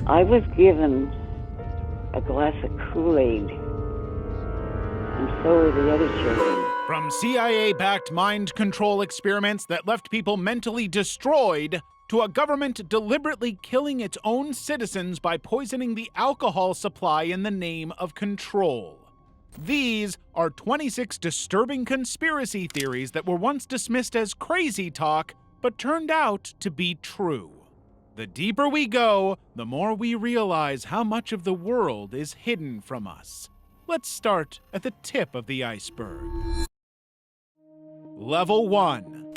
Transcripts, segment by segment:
I was given a glass of Kool-Aid, and so were the other children. From CIA-backed mind control experiments that left people mentally destroyed to a government deliberately killing its own citizens by poisoning the alcohol supply in the name of control. These are 26 disturbing conspiracy theories that were once dismissed as crazy talk, but turned out to be true. The deeper we go, the more we realize how much of the world is hidden from us. Let's start at the tip of the iceberg. Level 1.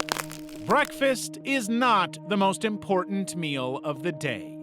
Breakfast is not the most important meal of the day.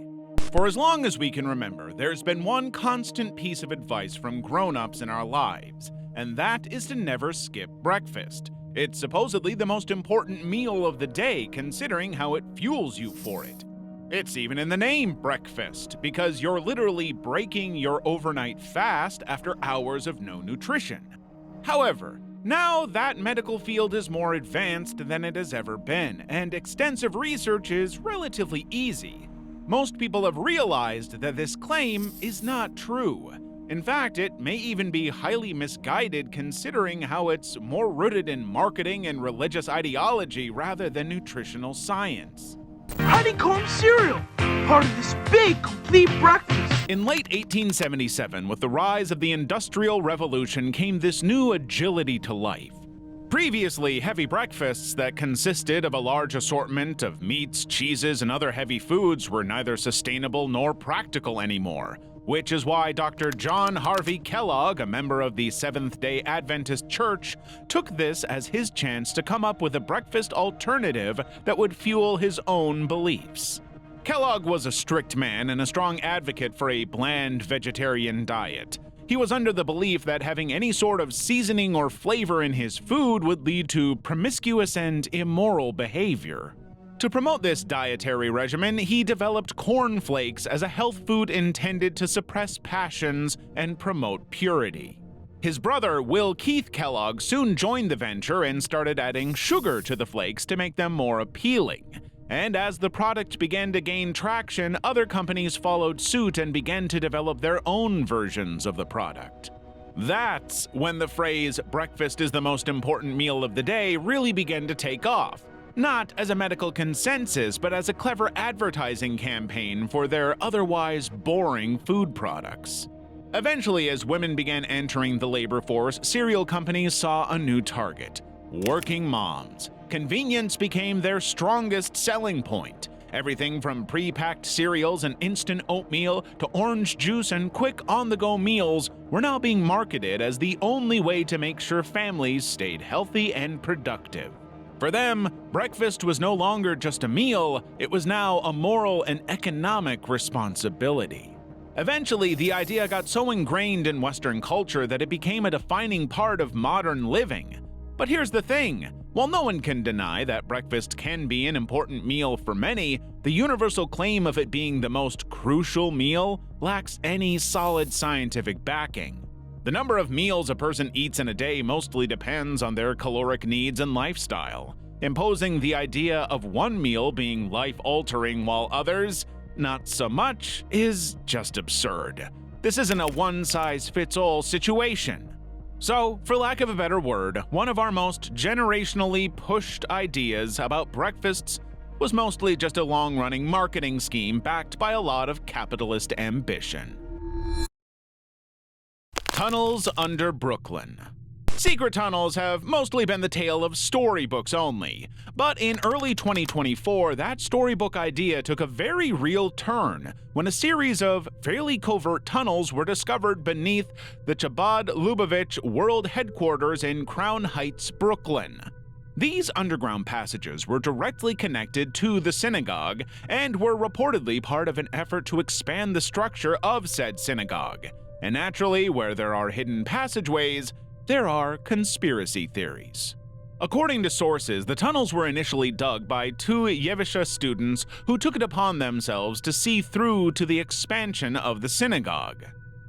For as long as we can remember, there's been one constant piece of advice from grown-ups in our lives, and that is to never skip breakfast. It's supposedly the most important meal of the day, considering how it fuels you for it. It's even in the name, breakfast, because you're literally breaking your overnight fast after hours of no nutrition. However, now that medical field is more advanced than it has ever been, and extensive research is relatively easy. Most people have realized that this claim is not true. In fact, it may even be highly misguided considering how it's more rooted in marketing and religious ideology rather than nutritional science. Honeycomb cereal, part of this big, complete breakfast. In late 1877, with the rise of the Industrial Revolution, came this new agility to life. Previously, heavy breakfasts that consisted of a large assortment of meats, cheeses, and other heavy foods were neither sustainable nor practical anymore, which is why Dr. John Harvey Kellogg, a member of the Seventh-day Adventist Church, took this as his chance to come up with a breakfast alternative that would fuel his own beliefs. Kellogg was a strict man and a strong advocate for a bland vegetarian diet. He was under the belief that having any sort of seasoning or flavor in his food would lead to promiscuous and immoral behavior. To promote this dietary regimen, he developed corn flakes as a health food intended to suppress passions and promote purity. His brother, Will Keith Kellogg, soon joined the venture and started adding sugar to the flakes to make them more appealing. And as the product began to gain traction, other companies followed suit and began to develop their own versions of the product. That's when the phrase, "breakfast is the most important meal of the day," really began to take off. Not as a medical consensus, but as a clever advertising campaign for their otherwise boring food products. Eventually, as women began entering the labor force, cereal companies saw a new target: working moms. Convenience became their strongest selling point. Everything from pre-packed cereals and instant oatmeal to orange juice and quick on-the-go meals were now being marketed as the only way to make sure families stayed healthy and productive. For them, breakfast was no longer just a meal, it was now a moral and economic responsibility. Eventually, the idea got so ingrained in Western culture that it became a defining part of modern living. But here's the thing. While no one can deny that breakfast can be an important meal for many, the universal claim of it being the most crucial meal lacks any solid scientific backing. The number of meals a person eats in a day mostly depends on their caloric needs and lifestyle. Imposing the idea of one meal being life-altering while others, not so much, is just absurd. This isn't a one-size-fits-all situation. So, for lack of a better word, one of our most generationally pushed ideas about breakfasts was mostly just a long-running marketing scheme backed by a lot of capitalist ambition. Tunnels under Brooklyn. Secret tunnels have mostly been the tale of storybooks only, but in early 2024, that storybook idea took a very real turn when a series of fairly covert tunnels were discovered beneath the Chabad Lubavitch World Headquarters in Crown Heights, Brooklyn. These underground passages were directly connected to the synagogue and were reportedly part of an effort to expand the structure of said synagogue. And naturally, where there are hidden passageways, there are conspiracy theories. According to sources, the tunnels were initially dug by two Yeshiva students who took it upon themselves to see through to the expansion of the synagogue.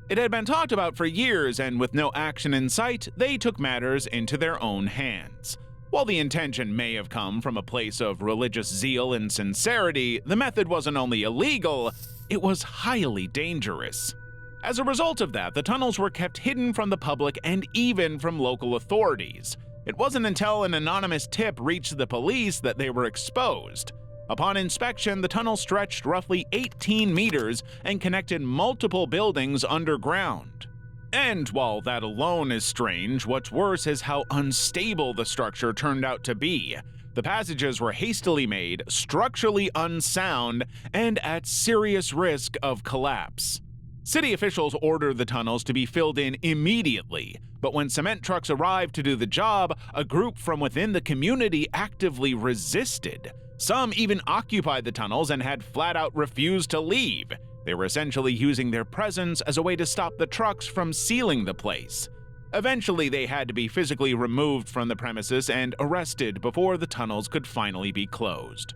It had been talked about for years, and with no action in sight, they took matters into their own hands. While the intention may have come from a place of religious zeal and sincerity, the method wasn't only illegal, it was highly dangerous. As a result of that, the tunnels were kept hidden from the public and even from local authorities. It wasn't until an anonymous tip reached the police that they were exposed. Upon inspection, the tunnel stretched roughly 18 meters and connected multiple buildings underground. And while that alone is strange, what's worse is how unstable the structure turned out to be. The passages were hastily made, structurally unsound, and at serious risk of collapse. City officials ordered the tunnels to be filled in immediately, but when cement trucks arrived to do the job, a group from within the community actively resisted. Some even occupied the tunnels and had flat-out refused to leave. They were essentially using their presence as a way to stop the trucks from sealing the place. Eventually, they had to be physically removed from the premises and arrested before the tunnels could finally be closed.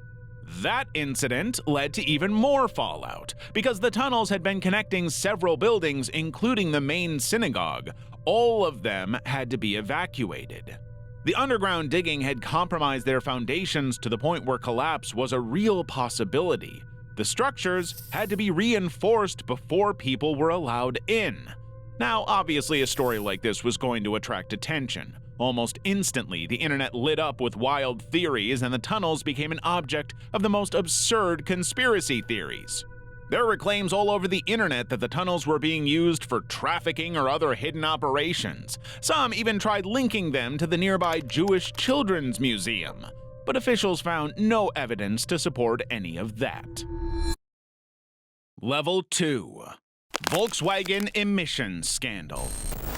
That incident led to even more fallout, because the tunnels had been connecting several buildings, including the main synagogue. All of them had to be evacuated. The underground digging had compromised their foundations to the point where collapse was a real possibility. The structures had to be reinforced before people were allowed in. Now, obviously, a story like this was going to attract attention. Almost instantly, the internet lit up with wild theories, and the tunnels became an object of the most absurd conspiracy theories. There were claims all over the internet that the tunnels were being used for trafficking or other hidden operations. Some even tried linking them to the nearby Jewish Children's Museum, but officials found no evidence to support any of that. Level 2. Volkswagen Emissions Scandal.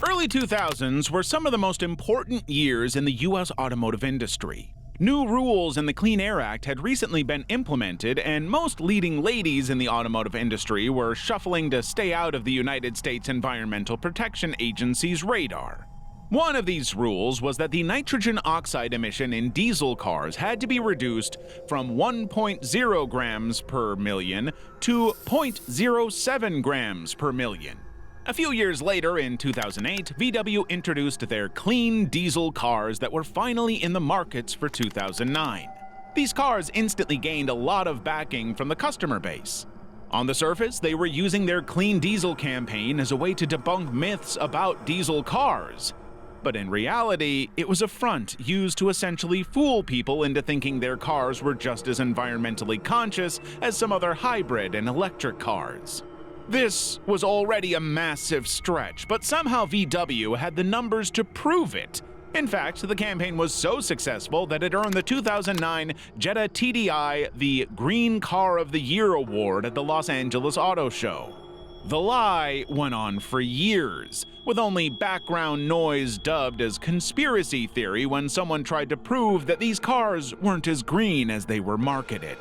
Early 2000s were some of the most important years in the US automotive industry. New rules in the Clean Air Act had recently been implemented, and most leading ladies in the automotive industry were shuffling to stay out of the United States Environmental Protection Agency's radar. One of these rules was that the nitrogen oxide emission in diesel cars had to be reduced from 1.0 grams per million to 0.07 grams per million. A few years later, in 2008, VW introduced their clean diesel cars that were finally in the markets for 2009. These cars instantly gained a lot of backing from the customer base. On the surface, they were using their clean diesel campaign as a way to debunk myths about diesel cars. But in reality, it was a front used to essentially fool people into thinking their cars were just as environmentally conscious as some other hybrid and electric cars. This was already a massive stretch, but somehow VW had the numbers to prove it. In fact, the campaign was so successful that it earned the 2009 Jetta TDI the Green Car of the Year award at the Los Angeles Auto Show. The lie went on for years, with only background noise dubbed as conspiracy theory when someone tried to prove that these cars weren't as green as they were marketed.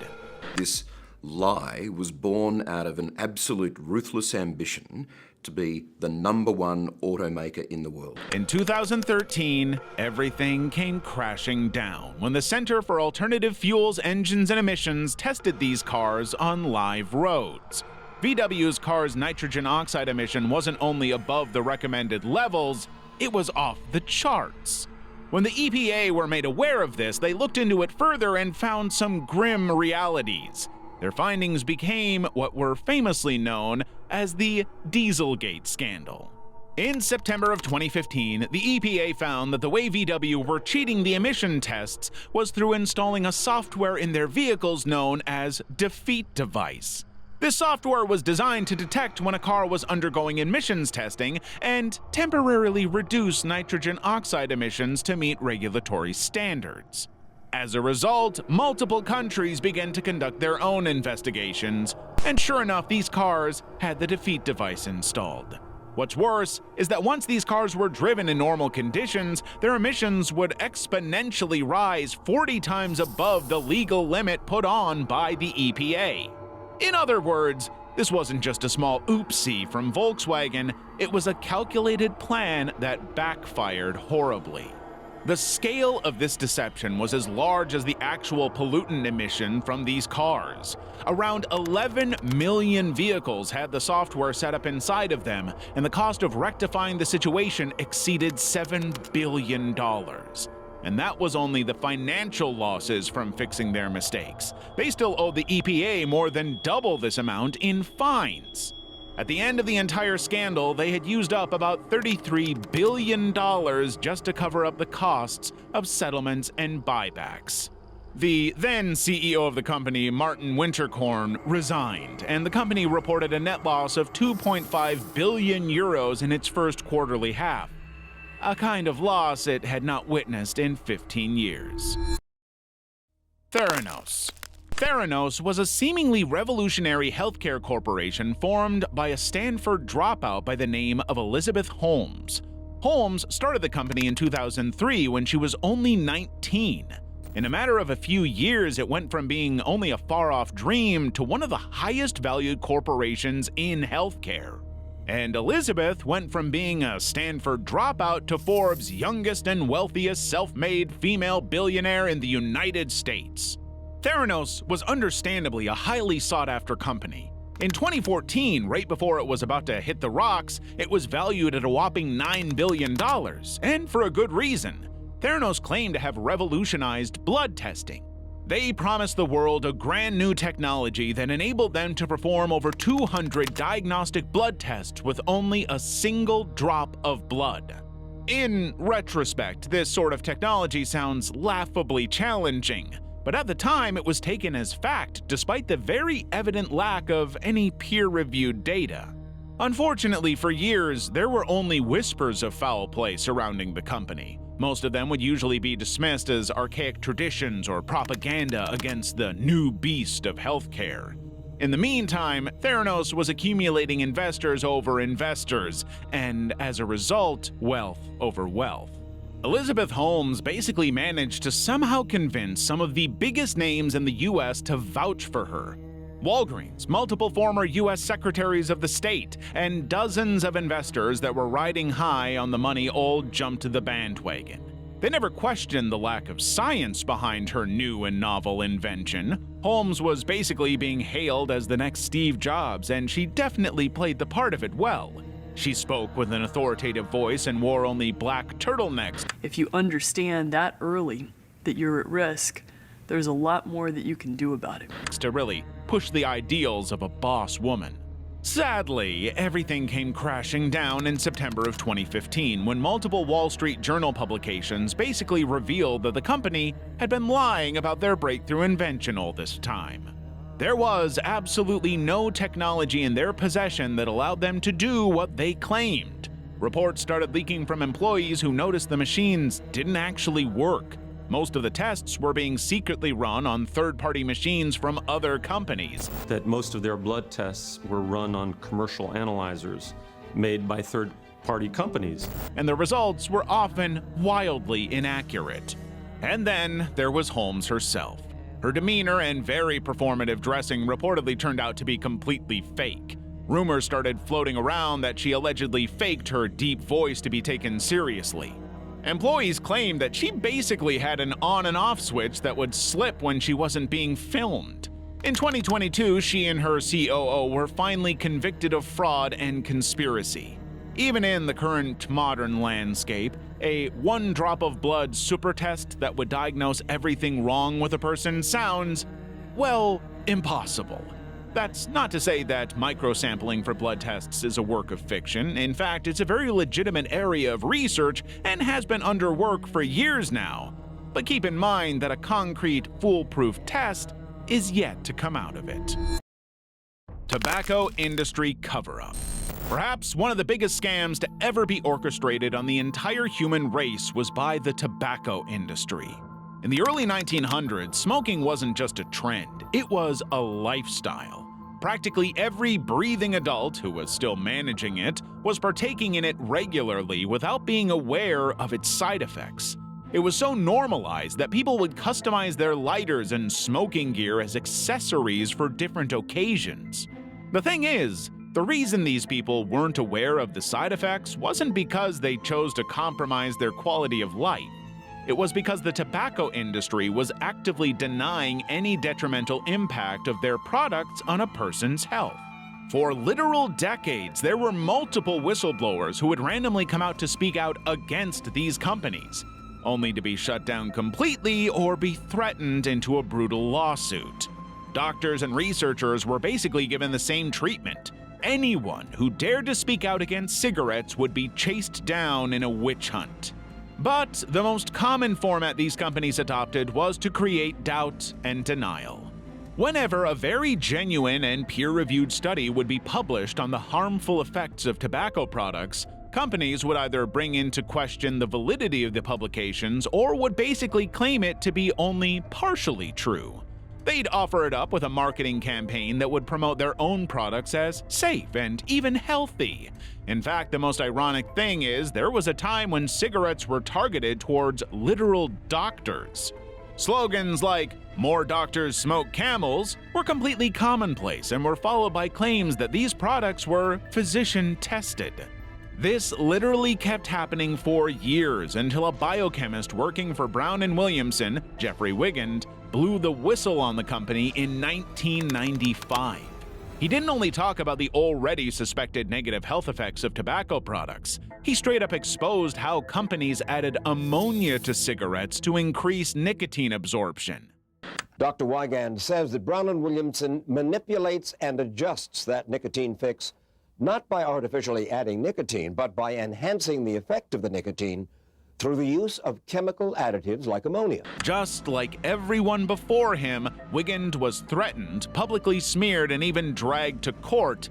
This lie was born out of an absolute ruthless ambition to be the #1 automaker in the world. In 2013, everything came crashing down when the Center for Alternative Fuels, Engines and Emissions tested these cars on live roads. VW's car's nitrogen oxide emission wasn't only above the recommended levels, it was off the charts. When the EPA were made aware of this, they looked into it further and found some grim realities. Their findings became what were famously known as the Dieselgate scandal. In September of 2015, the EPA found that the way VW were cheating the emission tests was through installing a software in their vehicles known as defeat device. This software was designed to detect when a car was undergoing emissions testing and temporarily reduce nitrogen oxide emissions to meet regulatory standards. As a result, multiple countries began to conduct their own investigations, and sure enough, these cars had the defeat device installed. What's worse is that once these cars were driven in normal conditions, their emissions would exponentially rise 40 times above the legal limit put on by the EPA. In other words, this wasn't just a small oopsie from Volkswagen, it was a calculated plan that backfired horribly. The scale of this deception was as large as the actual pollutant emission from these cars. Around 11 million vehicles had the software set up inside of them, and the cost of rectifying the situation exceeded $7 billion. And that was only the financial losses from fixing their mistakes. They still owed the EPA more than double this amount in fines. At the end of the entire scandal, they had used up about $33 billion just to cover up the costs of settlements and buybacks. The then CEO of the company, Martin Winterkorn, resigned, and the company reported a net loss of 2.5 billion euros in its first quarterly half, a kind of loss it had not witnessed in 15 years. Theranos. Theranos was a seemingly revolutionary healthcare corporation formed by a Stanford dropout by the name of Elizabeth Holmes. Holmes started the company in 2003 when she was only 19. In a matter of a few years, it went from being only a far-off dream to one of the highest-valued corporations in healthcare. And Elizabeth went from being a Stanford dropout to Forbes' youngest and wealthiest self-made female billionaire in the United States. Theranos was understandably a highly sought-after company. In 2014, right before it was about to hit the rocks, it was valued at a whopping $9 billion, and for a good reason. Theranos claimed to have revolutionized blood testing. They promised the world a brand new technology that enabled them to perform over 200 diagnostic blood tests with only a single drop of blood. In retrospect, this sort of technology sounds laughably challenging, but at the time it was taken as fact despite the very evident lack of any peer-reviewed data. Unfortunately, for years, there were only whispers of foul play surrounding the company. Most of them would usually be dismissed as archaic traditions or propaganda against the new beast of healthcare. In the meantime, Theranos was accumulating investors over investors, and as a result, wealth over wealth. Elizabeth Holmes basically managed to somehow convince some of the biggest names in the US to vouch for her. Walgreens, multiple former US secretaries of the state, and dozens of investors that were riding high on the money all jumped to the bandwagon. They never questioned the lack of science behind her new and novel invention. Holmes was basically being hailed as the next Steve Jobs, and she definitely played the part of it well. She spoke with an authoritative voice and wore only black turtlenecks. If you understand that early that you're at risk, there's a lot more that you can do about it. To really push the ideals of a boss woman. Sadly, everything came crashing down in September of 2015 when multiple Wall Street Journal publications basically revealed that the company had been lying about their breakthrough invention all this time. There was absolutely no technology in their possession that allowed them to do what they claimed. Reports started leaking from employees who noticed the machines didn't actually work. Most of the tests were being secretly run on third-party machines from other companies. That most of their blood tests were run on commercial analyzers made by third-party companies. And the results were often wildly inaccurate. And then there was Holmes herself. Her demeanor and very performative dressing reportedly turned out to be completely fake. Rumors started floating around that she allegedly faked her deep voice to be taken seriously. Employees claimed that she basically had an on and off switch that would slip when she wasn't being filmed. In 2022, she and her COO were finally convicted of fraud and conspiracy. Even in the current modern landscape, a one drop of blood super test that would diagnose everything wrong with a person sounds, well, impossible. That's not to say that microsampling for blood tests is a work of fiction. In fact, it's a very legitimate area of research and has been under work for years now. But keep in mind that a concrete, foolproof test is yet to come out of it. Tobacco industry cover-up. Perhaps one of the biggest scams to ever be orchestrated on the entire human race was by the tobacco industry. In the early 1900s, smoking wasn't just a trend, it was a lifestyle. Practically every breathing adult who was still managing it was partaking in it regularly without being aware of its side effects. It was so normalized that people would customize their lighters and smoking gear as accessories for different occasions. The thing is, the reason these people weren't aware of the side effects wasn't because they chose to compromise their quality of life. It was because the tobacco industry was actively denying any detrimental impact of their products on a person's health. For literal decades, there were multiple whistleblowers who would randomly come out to speak out against these companies. only to be shut down completely or be threatened into a brutal lawsuit. Doctors and researchers were basically given the same treatment. Anyone who dared to speak out against cigarettes would be chased down in a witch hunt. But the most common format these companies adopted was to create doubt and denial. Whenever a very genuine and peer-reviewed study would be published on the harmful effects of tobacco products, companies would either bring into question the validity of the publications or would basically claim it to be only partially true. They'd offer it up with a marketing campaign that would promote their own products as safe and even healthy. In fact, the most ironic thing is there was a time when cigarettes were targeted towards literal doctors. Slogans like "More doctors smoke Camels" were completely commonplace and were followed by claims that these products were physician-tested. This literally kept happening for years until a biochemist working for Brown & Williamson, Jeffrey Wigand, blew the whistle on the company in 1995. He didn't only talk about the already suspected negative health effects of tobacco products, he straight up exposed how companies added ammonia to cigarettes to increase nicotine absorption. Dr. Wigand says that Brown & Williamson manipulates and adjusts that nicotine fix not by artificially adding nicotine, but by enhancing the effect of the nicotine through the use of chemical additives like ammonia. Just like everyone before him, Wigand was threatened, publicly smeared, and even dragged to court,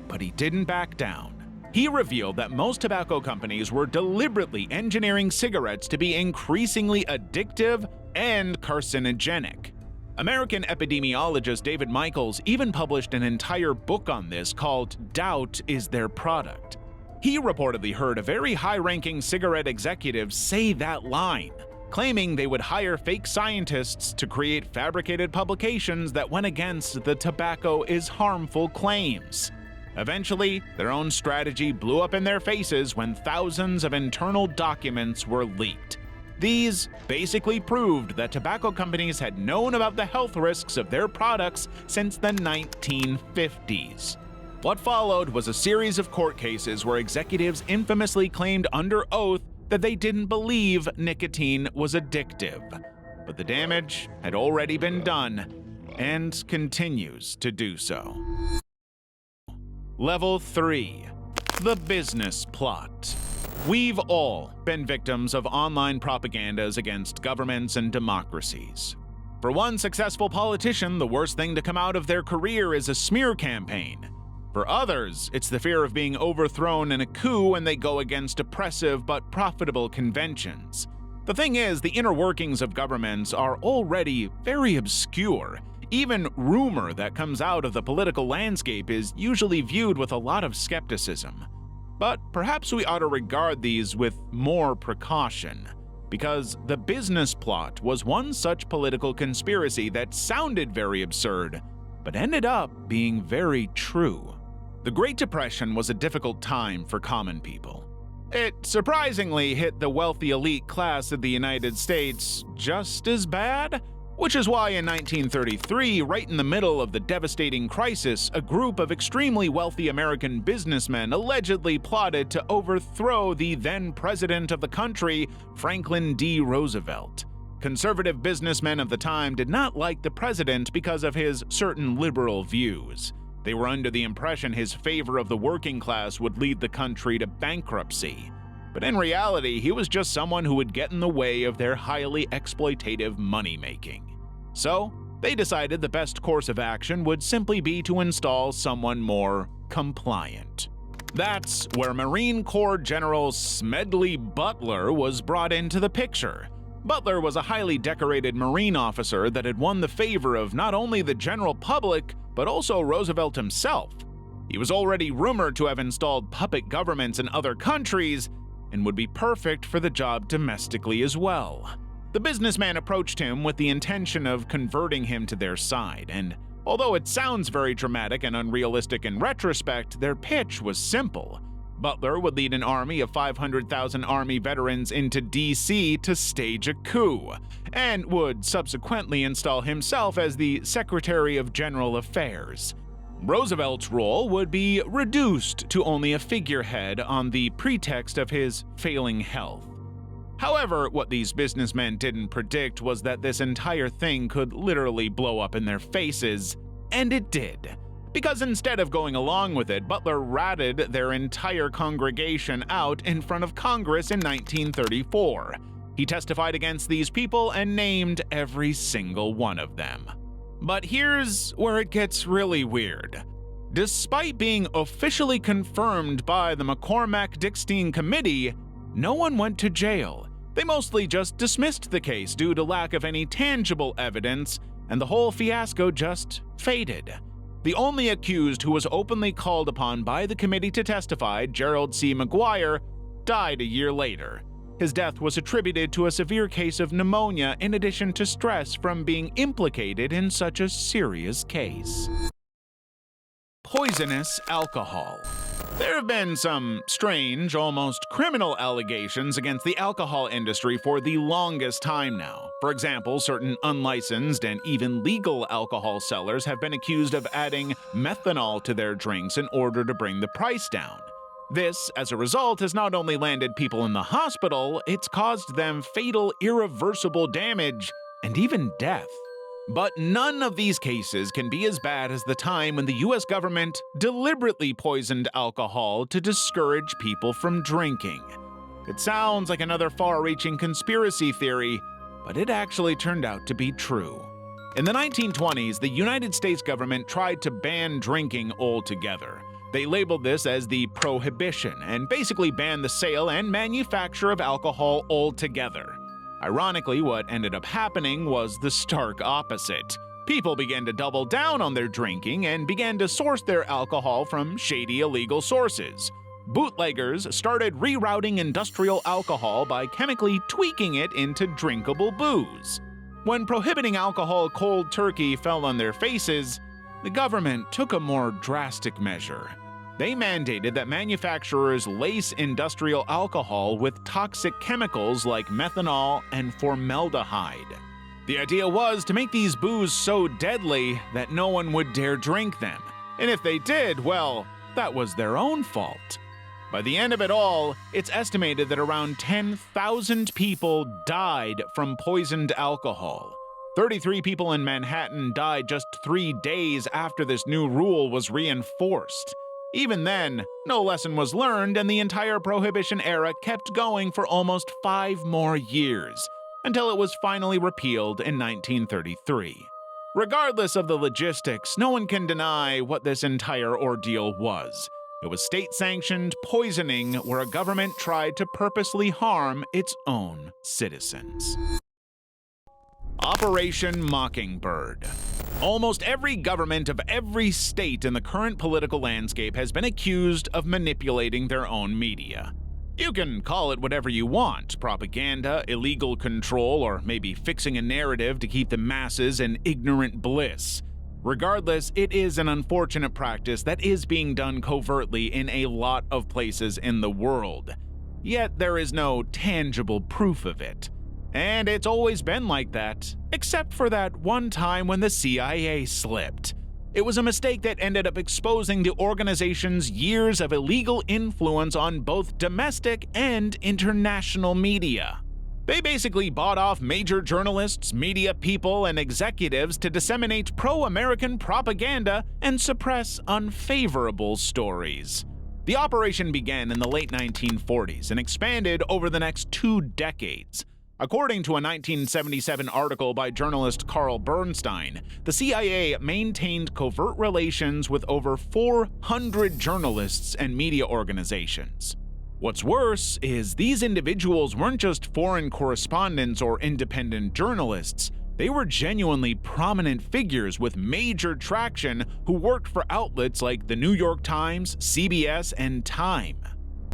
but he didn't back down. He revealed that most tobacco companies were deliberately engineering cigarettes to be increasingly addictive and carcinogenic. American epidemiologist David Michaels even published an entire book on this called "Doubt is Their Product." He reportedly heard a very high-ranking cigarette executive say that line, claiming they would hire fake scientists to create fabricated publications that went against the tobacco is harmful claims. Eventually, their own strategy blew up in their faces when thousands of internal documents were leaked. These basically proved that tobacco companies had known about the health risks of their products since the 1950s. What followed was a series of court cases where executives infamously claimed under oath that they didn't believe nicotine was addictive. But the damage had already been done and continues to do so. Level 3. The business plot. We've all been victims of online propagandas against governments and democracies. For one successful politician, the worst thing to come out of their career is a smear campaign. For others, it's the fear of being overthrown in a coup when they go against oppressive but profitable conventions. The thing is, the inner workings of governments are already very obscure. Even rumor that comes out of the political landscape is usually viewed with a lot of skepticism. But perhaps we ought to regard these with more precaution, because the business plot was one such political conspiracy that sounded very absurd, but ended up being very true. The Great Depression was a difficult time for common people. It surprisingly hit the wealthy elite class of the United States just as bad, which is why in 1933, right in the middle of the devastating crisis, a group of extremely wealthy American businessmen allegedly plotted to overthrow the then president of the country, Franklin D. Roosevelt. Conservative businessmen of the time did not like the president because of his certain liberal views. They were under the impression his favor of the working class would lead the country to bankruptcy. But in reality, he was just someone who would get in the way of their highly exploitative money-making. So, they decided the best course of action would simply be to install someone more compliant. That's where Marine Corps General Smedley Butler was brought into the picture. Butler was a highly decorated Marine officer that had won the favor of not only the general public, but also Roosevelt himself. He was already rumored to have installed puppet governments in other countries and would be perfect for the job domestically as well. The businessman approached him with the intention of converting him to their side, and although it sounds very dramatic and unrealistic in retrospect, their pitch was simple. Butler would lead an army of 500,000 Army veterans into D.C. to stage a coup, and would subsequently install himself as the Secretary of General Affairs. Roosevelt's role would be reduced to only a figurehead on the pretext of his failing health. However, what these businessmen didn't predict was that this entire thing could literally blow up in their faces, and it did. Because instead of going along with it, Butler ratted their entire congregation out in front of Congress in 1934. He testified against these people and named every single one of them. But here's where it gets really weird. Despite being officially confirmed by the McCormack-Dickstein Committee, no one went to jail. They mostly just dismissed the case due to lack of any tangible evidence, and the whole fiasco just faded. The only accused who was openly called upon by the committee to testify, Gerald C. McGuire, died a year later. His death was attributed to a severe case of pneumonia in addition to stress from being implicated in such a serious case. Poisonous alcohol. There have been some strange, almost criminal allegations against the alcohol industry for the longest time now. For example, certain unlicensed and even legal alcohol sellers have been accused of adding methanol to their drinks in order to bring the price down. This, as a result, has not only landed people in the hospital, it's caused them fatal, irreversible damage and even death. But none of these cases can be as bad as the time when the US government deliberately poisoned alcohol to discourage people from drinking. It sounds like another far-reaching conspiracy theory, but it actually turned out to be true. In the 1920s, the United States government tried to ban drinking altogether. They labeled this as the Prohibition and basically banned the sale and manufacture of alcohol altogether. Ironically, what ended up happening was the stark opposite. People began to double down on their drinking and began to source their alcohol from shady illegal sources. Bootleggers started rerouting industrial alcohol by chemically tweaking it into drinkable booze. When prohibiting alcohol cold turkey fell on their faces, the government took a more drastic measure. They mandated that manufacturers lace industrial alcohol with toxic chemicals like methanol and formaldehyde. The idea was to make these booze so deadly that no one would dare drink them. And if they did, well, that was their own fault. By the end of it all, it's estimated that around 10,000 people died from poisoned alcohol. 33 people in Manhattan died just 3 days after this new rule was reinforced. Even then, no lesson was learned, and the entire Prohibition era kept going for almost 5 more years, until it was finally repealed in 1933. Regardless of the logistics, no one can deny what this entire ordeal was. It was state-sanctioned poisoning where a government tried to purposely harm its own citizens. Operation Mockingbird. Almost every government of every state in the current political landscape has been accused of manipulating their own media. You can call it whatever you want: propaganda, illegal control, or maybe fixing a narrative to keep the masses in ignorant bliss. Regardless, it is an unfortunate practice that is being done covertly in a lot of places in the world. Yet there is no tangible proof of it. And it's always been like that, except for that one time when the CIA slipped. It was a mistake that ended up exposing the organization's years of illegal influence on both domestic and international media. They basically bought off major journalists, media people, and executives to disseminate pro-American propaganda and suppress unfavorable stories. The operation began in the late 1940s and expanded over the next 2 decades. According to a 1977 article by journalist Carl Bernstein, the CIA maintained covert relations with over 400 journalists and media organizations. What's worse is these individuals weren't just foreign correspondents or independent journalists. They were genuinely prominent figures with major traction who worked for outlets like the New York Times, CBS, and Time.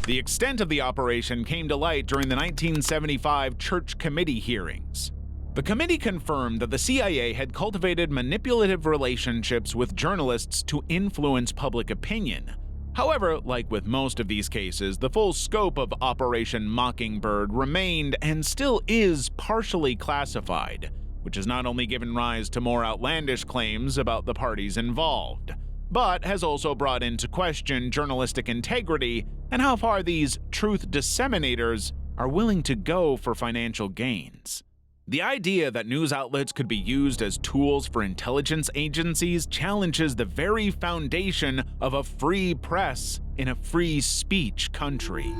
The extent of the operation came to light during the 1975 Church Committee hearings. The committee confirmed that the CIA had cultivated manipulative relationships with journalists to influence public opinion. However, like with most of these cases, the full scope of Operation Mockingbird remained and still is partially classified, which has not only given rise to more outlandish claims about the parties involved, but has also brought into question journalistic integrity and how far these truth disseminators are willing to go for financial gains. The idea that news outlets could be used as tools for intelligence agencies challenges the very foundation of a free press in a free speech country.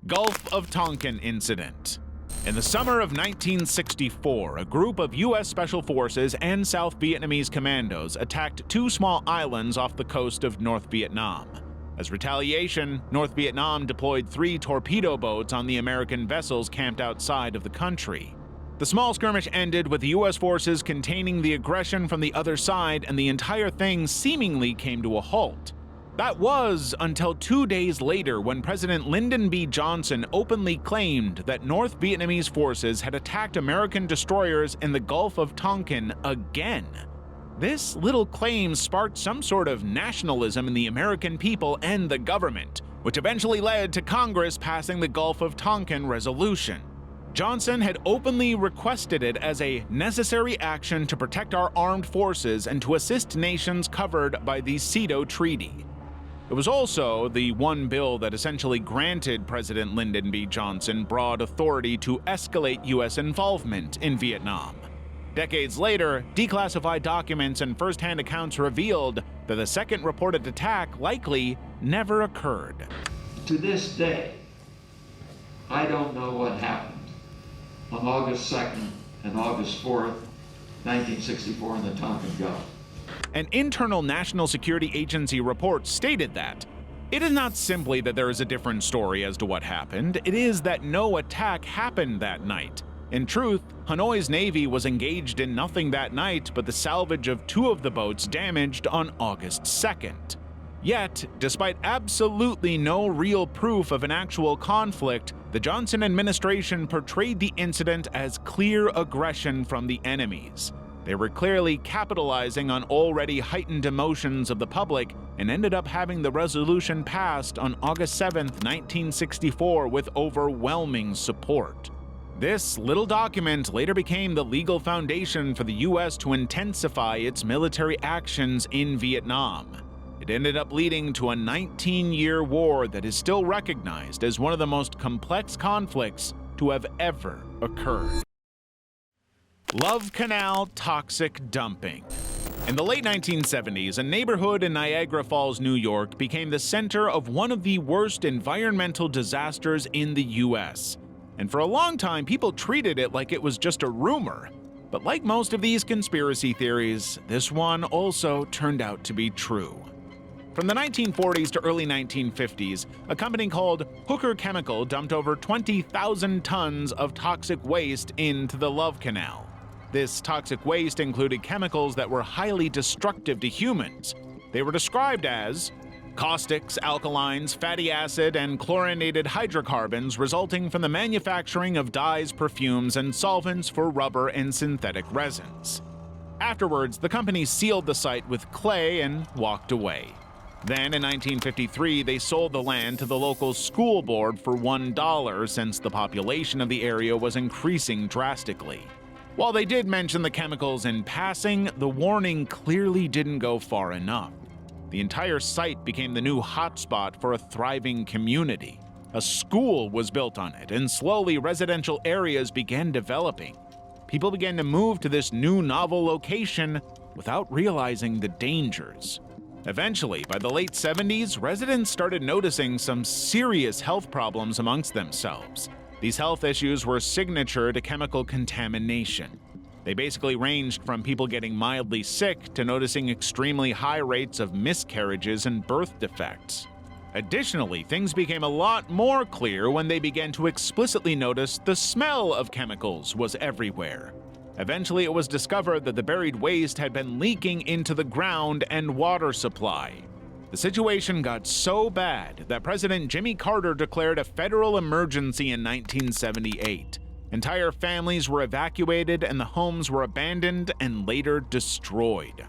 Gulf of Tonkin Incident. In the summer of 1964, a group of U.S. Special Forces and South Vietnamese commandos attacked two small islands off the coast of North Vietnam. As retaliation, North Vietnam deployed 3 torpedo boats on the American vessels camped outside of the country. The small skirmish ended with the U.S. forces containing the aggression from the other side, and the entire thing seemingly came to a halt. That was until 2 days later, when President Lyndon B. Johnson openly claimed that North Vietnamese forces had attacked American destroyers in the Gulf of Tonkin again. This little claim sparked some sort of nationalism in the American people and the government, which eventually led to Congress passing the Gulf of Tonkin Resolution. Johnson had openly requested it as a necessary action to protect our armed forces and to assist nations covered by the SEATO Treaty. It was also the one bill that essentially granted President Lyndon B. Johnson broad authority to escalate U.S. involvement in Vietnam. Decades later, declassified documents and first-hand accounts revealed that the second reported attack likely never occurred. To this day, I don't know what happened on August 2nd and August 4th, 1964 in the Tonkin Gulf. An internal National Security Agency report stated that it is not simply that there is a different story as to what happened, it is that no attack happened that night. In truth, Hanoi's Navy was engaged in nothing that night but the salvage of 2 of the boats damaged on August 2nd. Yet, despite absolutely no real proof of an actual conflict, the Johnson administration portrayed the incident as clear aggression from the enemies. They were clearly capitalizing on already heightened emotions of the public and ended up having the resolution passed on August 7, 1964 with overwhelming support. This little document later became the legal foundation for the U.S. to intensify its military actions in Vietnam. It ended up leading to a 19-year war that is still recognized as one of the most complex conflicts to have ever occurred. Love Canal toxic dumping. In the late 1970s, a neighborhood in Niagara Falls, New York, became the center of one of the worst environmental disasters in the U.S. And for a long time, people treated it like it was just a rumor. But like most of these conspiracy theories, this one also turned out to be true. From the 1940s to early 1950s, a company called Hooker Chemical dumped over 20,000 tons of toxic waste into the Love Canal. This toxic waste included chemicals that were highly destructive to humans. They were described as caustics, alkalines, fatty acid, and chlorinated hydrocarbons resulting from the manufacturing of dyes, perfumes, and solvents for rubber and synthetic resins. Afterwards, the company sealed the site with clay and walked away. Then, in 1953, they sold the land to the local school board for $1 since the population of the area was increasing drastically. While they did mention the chemicals in passing, the warning clearly didn't go far enough. The entire site became the new hotspot for a thriving community. A school was built on it, and slowly residential areas began developing. People began to move to this new novel location without realizing the dangers. Eventually, by the late 70s, residents started noticing some serious health problems amongst themselves. These health issues were a signature to chemical contamination. They basically ranged from people getting mildly sick to noticing extremely high rates of miscarriages and birth defects. Additionally, things became a lot more clear when they began to explicitly notice the smell of chemicals was everywhere. Eventually, it was discovered that the buried waste had been leaking into the ground and water supply. The situation got so bad that President Jimmy Carter declared a federal emergency in 1978. Entire families were evacuated and the homes were abandoned and later destroyed.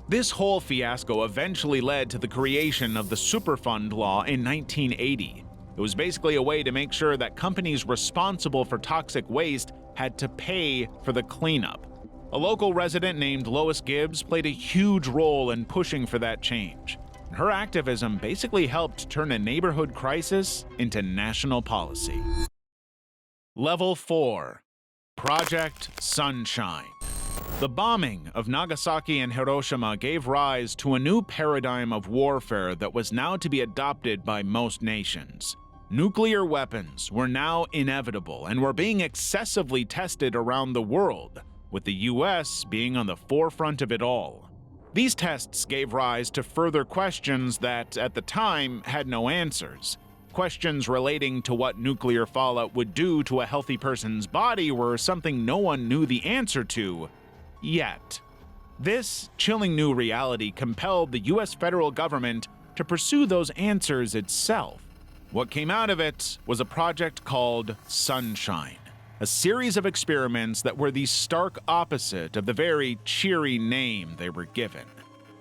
This whole fiasco eventually led to the creation of the Superfund law in 1980. It was basically a way to make sure that companies responsible for toxic waste had to pay for the cleanup. A local resident named Lois Gibbs played a huge role in pushing for that change. Her activism basically helped turn a neighborhood crisis into national policy. Level 4. Project Sunshine. The bombing of Nagasaki and Hiroshima gave rise to a new paradigm of warfare that was now to be adopted by most nations. Nuclear weapons were now inevitable and were being excessively tested around the world, with the US being on the forefront of it all. These tests gave rise to further questions that, at the time, had no answers. Questions relating to what nuclear fallout would do to a healthy person's body were something no one knew the answer to, yet. This chilling new reality compelled the US federal government to pursue those answers itself. What came out of it was a project called Sunshine, a series of experiments that were the stark opposite of the very cheery name they were given.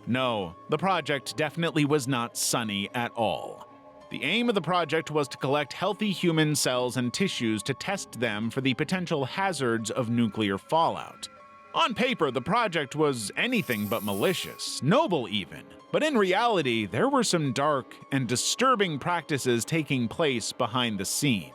No, the project definitely was not sunny at all. The aim of the project was to collect healthy human cells and tissues to test them for the potential hazards of nuclear fallout. On paper, the project was anything but malicious, noble even, but in reality, there were some dark and disturbing practices taking place behind the scene.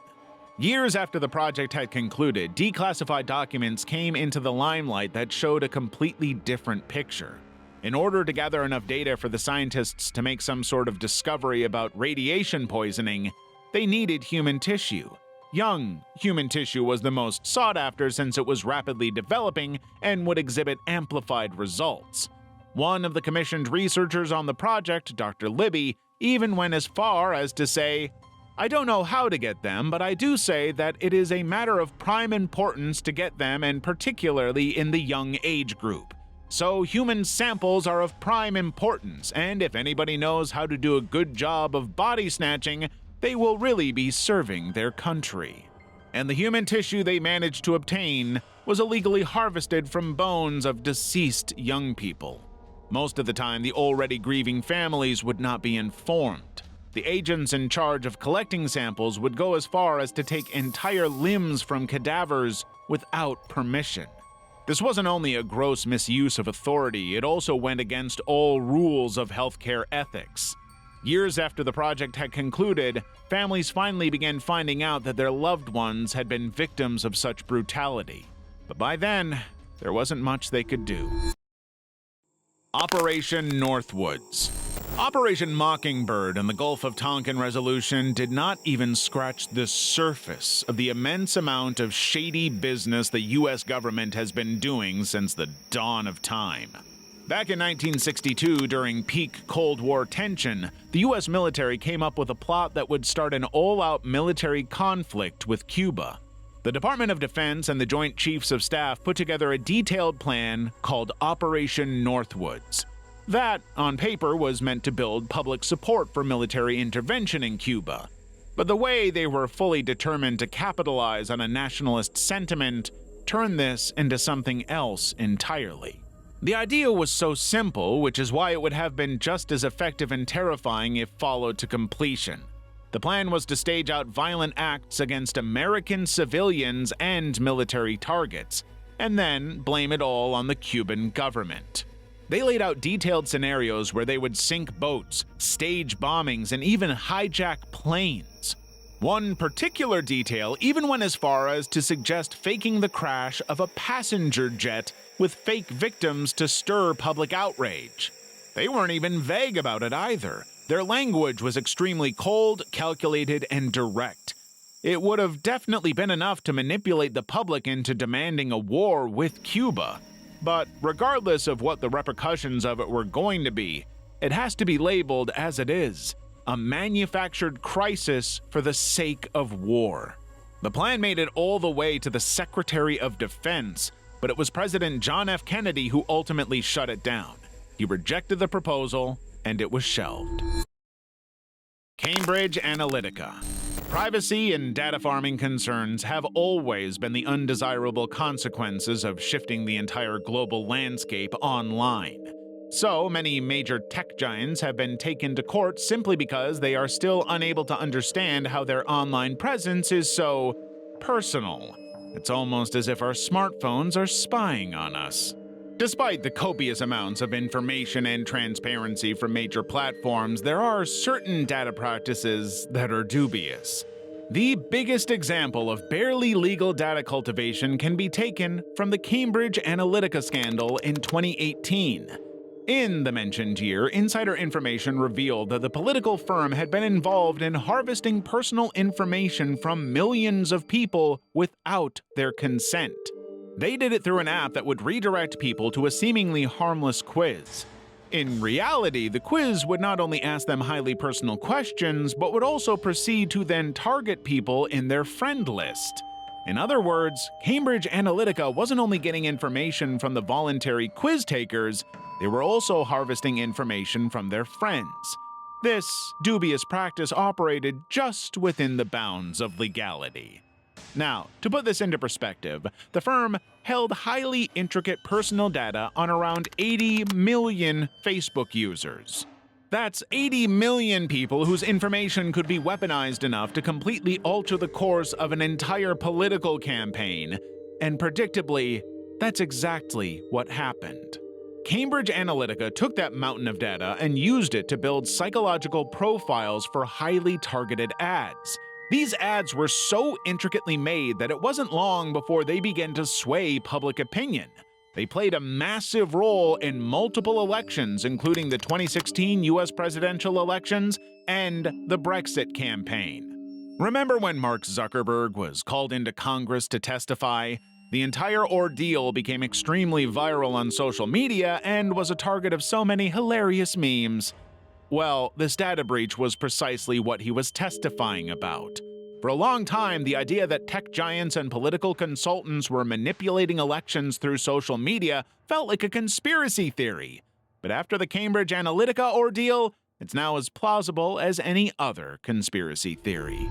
Years after the project had concluded, declassified documents came into the limelight that showed a completely different picture. In order to gather enough data for the scientists to make some sort of discovery about radiation poisoning, they needed human tissue. Young human tissue was the most sought after since it was rapidly developing and would exhibit amplified results. One of the commissioned researchers on the project, Dr. Libby, even went as far as to say, "I don't know how to get them, but I do say that it is a matter of prime importance to get them, and particularly in the young age group. So human samples are of prime importance, and if anybody knows how to do a good job of body snatching, they will really be serving their country." And the human tissue they managed to obtain was illegally harvested from bones of deceased young people. Most of the time, the already grieving families would not be informed. The agents in charge of collecting samples would go as far as to take entire limbs from cadavers without permission. This wasn't only a gross misuse of authority, it also went against all rules of healthcare ethics. Years after the project had concluded, families finally began finding out that their loved ones had been victims of such brutality. But by then, there wasn't much they could do. Operation Northwoods. Operation Mockingbird and the Gulf of Tonkin resolution did not even scratch the surface of the immense amount of shady business the US government has been doing since the dawn of time. Back in 1962, during peak Cold War tension, the US military came up with a plot that would start an all-out military conflict with Cuba. The Department of Defense and the Joint Chiefs of Staff put together a detailed plan called Operation Northwoods. That, on paper, was meant to build public support for military intervention in Cuba. But the way they were fully determined to capitalize on a nationalist sentiment turned this into something else entirely. The idea was so simple, which is why it would have been just as effective and terrifying if followed to completion. The plan was to stage out violent acts against American civilians and military targets, and then blame it all on the Cuban government. They laid out detailed scenarios where they would sink boats, stage bombings, and even hijack planes. One particular detail even went as far as to suggest faking the crash of a passenger jet with fake victims to stir public outrage. They weren't even vague about it either. Their language was extremely cold, calculated, and direct. It would have definitely been enough to manipulate the public into demanding a war with Cuba. But regardless of what the repercussions of it were going to be, it has to be labeled as it is, a manufactured crisis for the sake of war. The plan made it all the way to the Secretary of Defense, but it was President John F. Kennedy who ultimately shut it down. He rejected the proposal, and it was shelved. Cambridge Analytica. Privacy and data farming concerns have always been the undesirable consequences of shifting the entire global landscape online. So many major tech giants have been taken to court simply because they are still unable to understand how their online presence is so personal. It's almost as if our smartphones are spying on us. Despite the copious amounts of information and transparency from major platforms, there are certain data practices that are dubious. The biggest example of barely legal data cultivation can be taken from the Cambridge Analytica scandal in 2018. In the mentioned year, insider information revealed that the political firm had been involved in harvesting personal information from millions of people without their consent. They did it through an app that would redirect people to a seemingly harmless quiz. In reality, the quiz would not only ask them highly personal questions, but would also proceed to then target people in their friend list. In other words, Cambridge Analytica wasn't only getting information from the voluntary quiz takers, they were also harvesting information from their friends. This dubious practice operated just within the bounds of legality. Now, to put this into perspective, the firm held highly intricate personal data on around 80 million Facebook users. That's 80 million people whose information could be weaponized enough to completely alter the course of an entire political campaign. And predictably, that's exactly what happened. Cambridge Analytica took that mountain of data and used it to build psychological profiles for highly targeted ads. These ads were so intricately made that it wasn't long before they began to sway public opinion. They played a massive role in multiple elections, including the 2016 US presidential elections and the Brexit campaign. Remember when Mark Zuckerberg was called into Congress to testify? The entire ordeal became extremely viral on social media and was a target of so many hilarious memes. Well, this data breach was precisely what he was testifying about. For a long time, the idea that tech giants and political consultants were manipulating elections through social media felt like a conspiracy theory. But after the Cambridge Analytica ordeal, it's now as plausible as any other conspiracy theory.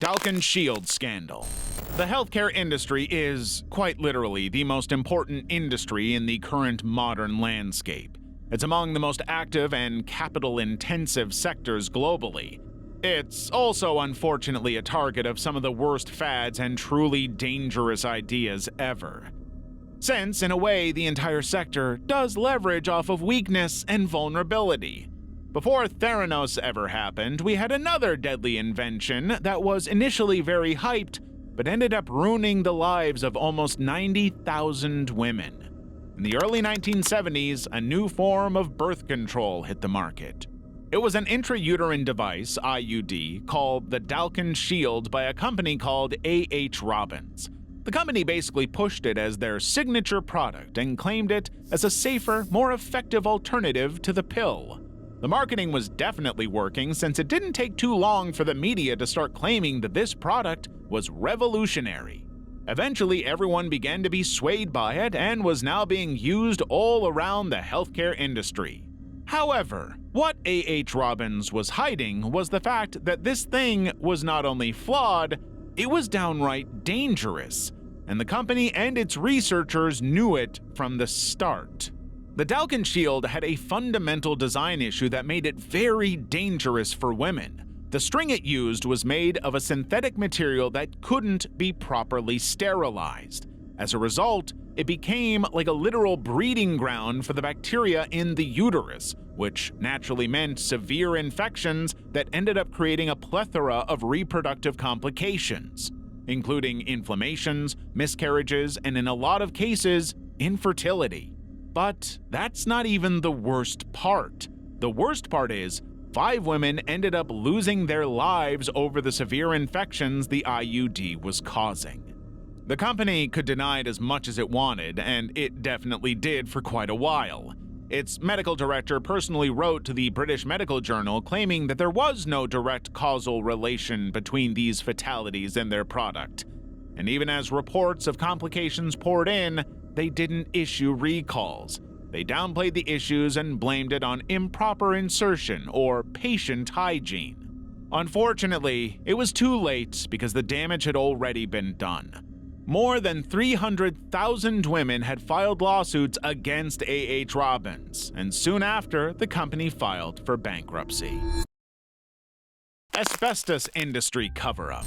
Dalkin Shield scandal. The healthcare industry is, quite literally, the most important industry in the current modern landscape. It's among the most active and capital-intensive sectors globally. It's also, unfortunately, a target of some of the worst fads and truly dangerous ideas ever. Since, in a way, the entire sector does leverage off of weakness and vulnerability. Before Theranos ever happened, we had another deadly invention that was initially very hyped, but ended up ruining the lives of almost 90,000 women. In the early 1970s, a new form of birth control hit the market. It was an intrauterine device, IUD, called the Dalkin Shield by a company called A.H. Robbins. The company basically pushed it as their signature product and claimed it as a safer, more effective alternative to the pill. The marketing was definitely working since it didn't take too long for the media to start claiming that this product was revolutionary. Eventually, everyone began to be swayed by it and was now being used all around the healthcare industry. However, what A.H. Robbins was hiding was the fact that this thing was not only flawed, it was downright dangerous, and the company and its researchers knew it from the start. The Dalkin Shield had a fundamental design issue that made it very dangerous for women. The string it used was made of a synthetic material that couldn't be properly sterilized. As a result, it became like a literal breeding ground for the bacteria in the uterus, which naturally meant severe infections that ended up creating a plethora of reproductive complications, including inflammations, miscarriages, and in a lot of cases, infertility. But that's not even the worst part. The worst part is, 5 women ended up losing their lives over the severe infections the IUD was causing. The company could deny it as much as it wanted, and it definitely did for quite a while. Its medical director personally wrote to the British Medical Journal claiming that there was no direct causal relation between these fatalities and their product. And even as reports of complications poured in, they didn't issue recalls. They downplayed the issues and blamed it on improper insertion or patient hygiene. Unfortunately, it was too late because the damage had already been done. More than 300,000 women had filed lawsuits against A.H. Robbins, and soon after, the company filed for bankruptcy. Asbestos industry cover-up.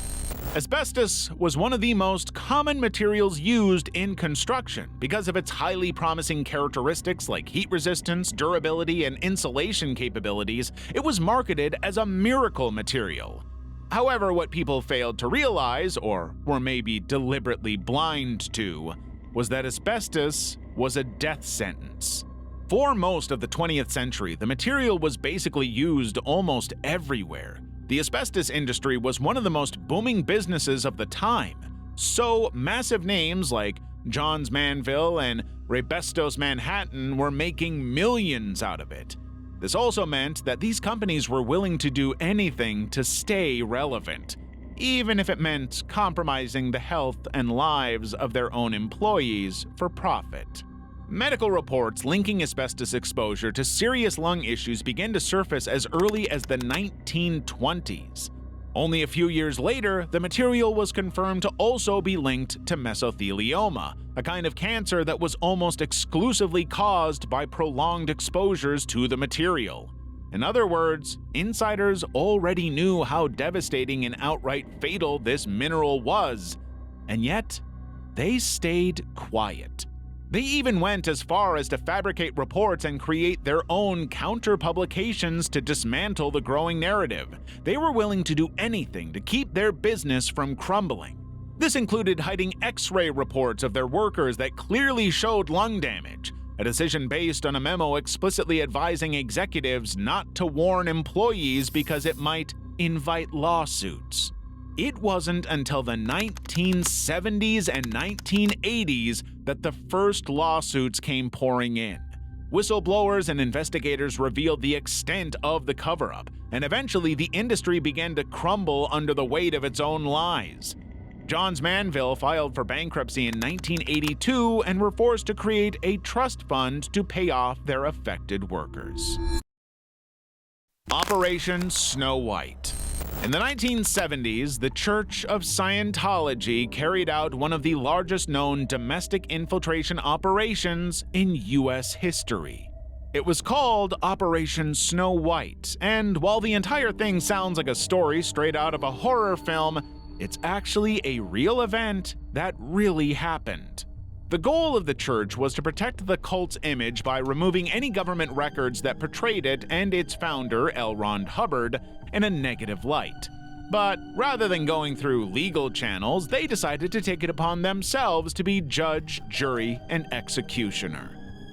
Asbestos was one of the most common materials used in construction because of its highly promising characteristics like heat resistance, durability, and insulation capabilities. It was marketed as a miracle material. However, what people failed to realize, or were maybe deliberately blind to, was that asbestos was a death sentence. For most of the 20th century, the material was basically used almost everywhere. The asbestos industry was one of the most booming businesses of the time, so massive names like Johns Manville and Rebestos Manhattan were making millions out of it. This also meant that these companies were willing to do anything to stay relevant, even if it meant compromising the health and lives of their own employees for profit. Medical reports linking asbestos exposure to serious lung issues began to surface as early as the 1920s. Only a few years later, the material was confirmed to also be linked to mesothelioma, a kind of cancer that was almost exclusively caused by prolonged exposures to the material. In other words, insiders already knew how devastating and outright fatal this mineral was, and yet they stayed quiet. They even went as far as to fabricate reports and create their own counter-publications to dismantle the growing narrative. They were willing to do anything to keep their business from crumbling. This included hiding X-ray reports of their workers that clearly showed lung damage, a decision based on a memo explicitly advising executives not to warn employees because it might invite lawsuits. It wasn't until the 1970s and 1980s that the first lawsuits came pouring in. Whistleblowers and investigators revealed the extent of the cover-up, and eventually the industry began to crumble under the weight of its own lies. Johns Manville filed for bankruptcy in 1982 and were forced to create a trust fund to pay off their affected workers. Operation Snow White. In the 1970s, the Church of Scientology carried out one of the largest known domestic infiltration operations in U.S. history. It was called Operation Snow White, and while the entire thing sounds like a story straight out of a horror film, it's actually a real event that really happened. The goal of the church was to protect the cult's image by removing any government records that portrayed it and its founder, L. Ron Hubbard, in a negative light. But rather than going through legal channels, they decided to take it upon themselves to be judge, jury, and executioner.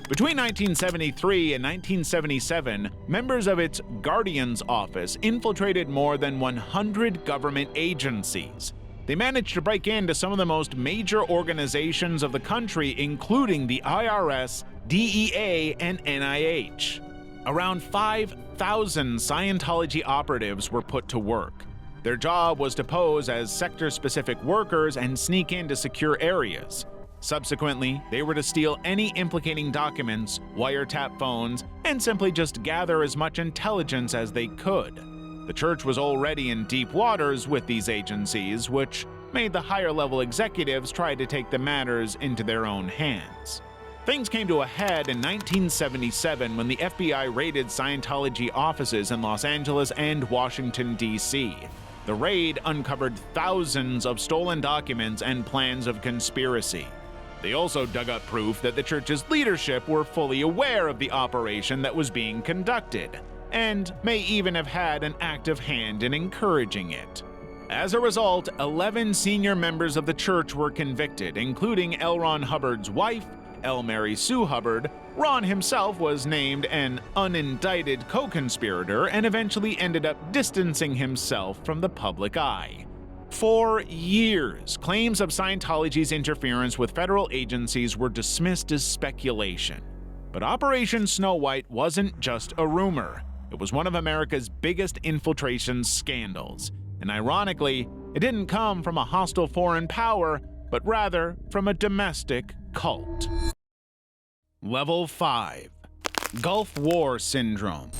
Between 1973 and 1977, members of its Guardian's Office infiltrated more than 100 government agencies. They managed to break into some of the most major organizations of the country, including the IRS, DEA, and NIH. Around 5,000 Scientology operatives were put to work. Their job was to pose as sector-specific workers and sneak into secure areas. Subsequently, they were to steal any implicating documents, wiretap phones, and simply just gather as much intelligence as they could. The church was already in deep waters with these agencies, which made the higher-level executives try to take the matters into their own hands. Things came to a head in 1977 when the FBI raided Scientology offices in Los Angeles and Washington, D.C. The raid uncovered thousands of stolen documents and plans of conspiracy. They also dug up proof that the church's leadership were fully aware of the operation that was being conducted, and may even have had an active hand in encouraging it. As a result, 11 senior members of the church were convicted, including L. Ron Hubbard's wife, L. Mary Sue Hubbard. Ron himself was named an unindicted co-conspirator and eventually ended up distancing himself from the public eye. For years, claims of Scientology's interference with federal agencies were dismissed as speculation. But Operation Snow White wasn't just a rumor. It was one of America's biggest infiltration scandals. And ironically, it didn't come from a hostile foreign power, but rather from a domestic cult. Level 5. Gulf War Syndrome.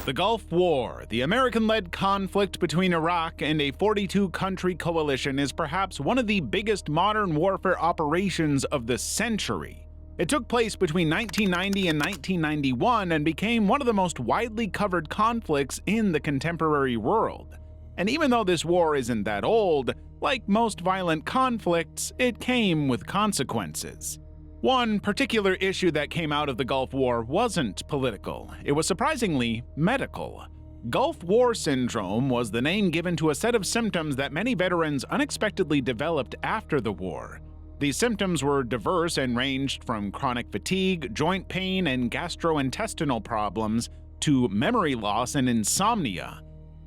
The Gulf War, the American-led conflict between Iraq and a 42-country coalition, is perhaps one of the biggest modern warfare operations of the century. It took place between 1990 and 1991 and became one of the most widely covered conflicts in the contemporary world. And even though this war isn't that old, like most violent conflicts, it came with consequences. One particular issue that came out of the Gulf War wasn't political, it was surprisingly medical. Gulf War syndrome was the name given to a set of symptoms that many veterans unexpectedly developed after the war. These symptoms were diverse and ranged from chronic fatigue, joint pain, and gastrointestinal problems to memory loss and insomnia.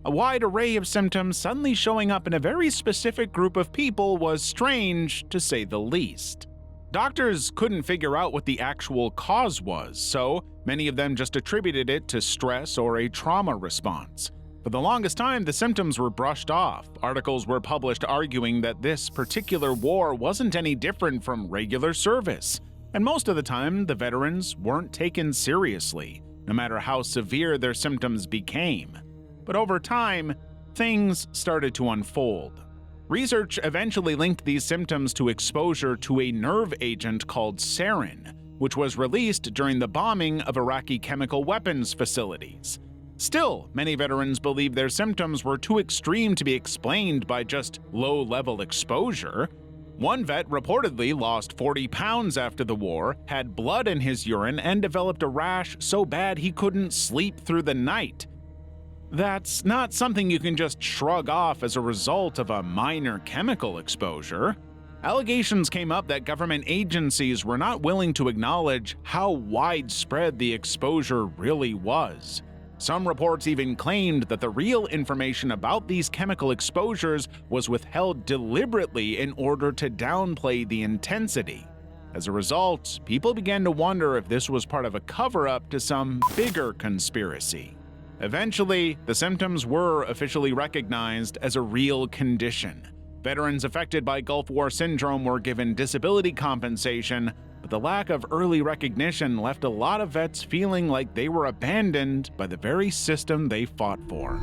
A wide array of symptoms suddenly showing up in a very specific group of people was strange, to say the least. Doctors couldn't figure out what the actual cause was, so many of them just attributed it to stress or a trauma response. For the longest time, the symptoms were brushed off. Articles were published arguing that this particular war wasn't any different from regular service, and most of the time, the veterans weren't taken seriously, no matter how severe their symptoms became. But over time, things started to unfold. Research eventually linked these symptoms to exposure to a nerve agent called sarin, which was released during the bombing of Iraqi chemical weapons facilities. Still, many veterans believe their symptoms were too extreme to be explained by just low-level exposure. One vet reportedly lost 40 pounds after the war, had blood in his urine, and developed a rash so bad he couldn't sleep through the night. That's not something you can just shrug off as a result of a minor chemical exposure. Allegations came up that government agencies were not willing to acknowledge how widespread the exposure really was. Some reports even claimed that the real information about these chemical exposures was withheld deliberately in order to downplay the intensity. As a result, people began to wonder if this was part of a cover-up to some bigger conspiracy. Eventually, the symptoms were officially recognized as a real condition. Veterans affected by Gulf War syndrome were given disability compensation, but the lack of early recognition left a lot of vets feeling like they were abandoned by the very system they fought for.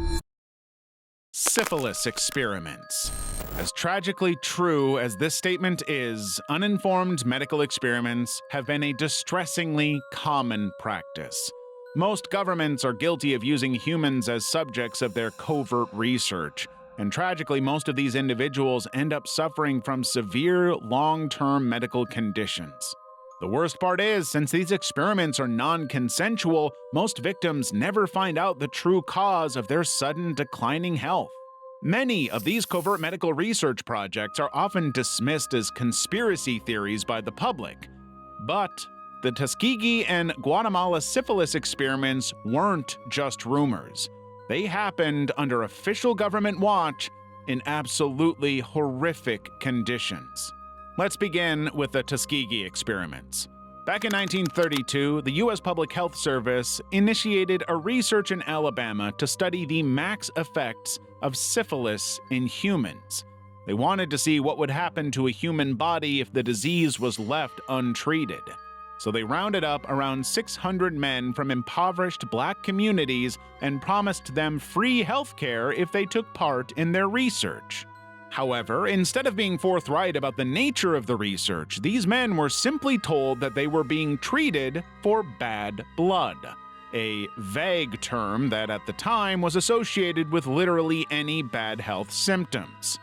Syphilis experiments. As tragically true as this statement is, uninformed medical experiments have been a distressingly common practice. Most governments are guilty of using humans as subjects of their covert research, and tragically most of these individuals end up suffering from severe long-term medical conditions. The worst part is, since these experiments are non-consensual, most victims never find out the true cause of their sudden declining health. Many of these covert medical research projects are often dismissed as conspiracy theories by the public, but the Tuskegee and Guatemala syphilis experiments weren't just rumors. They happened under official government watch in absolutely horrific conditions. Let's begin with the Tuskegee experiments. Back in 1932, the U.S. Public Health Service initiated a research in Alabama to study the max effects of syphilis in humans. They wanted to see what would happen to a human body if the disease was left untreated. So they rounded up around 600 men from impoverished black communities and promised them free health care if they took part in their research. However, instead of being forthright about the nature of the research, these men were simply told that they were being treated for bad blood, a vague term that at the time was associated with literally any bad health symptoms.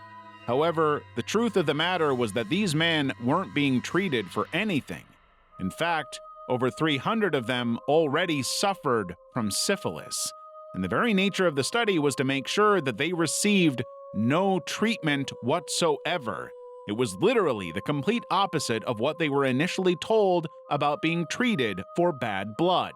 However, the truth of the matter was that these men weren't being treated for anything. In fact, over 300 of them already suffered from syphilis, and the very nature of the study was to make sure that they received no treatment whatsoever. It was literally the complete opposite of what they were initially told about being treated for bad blood.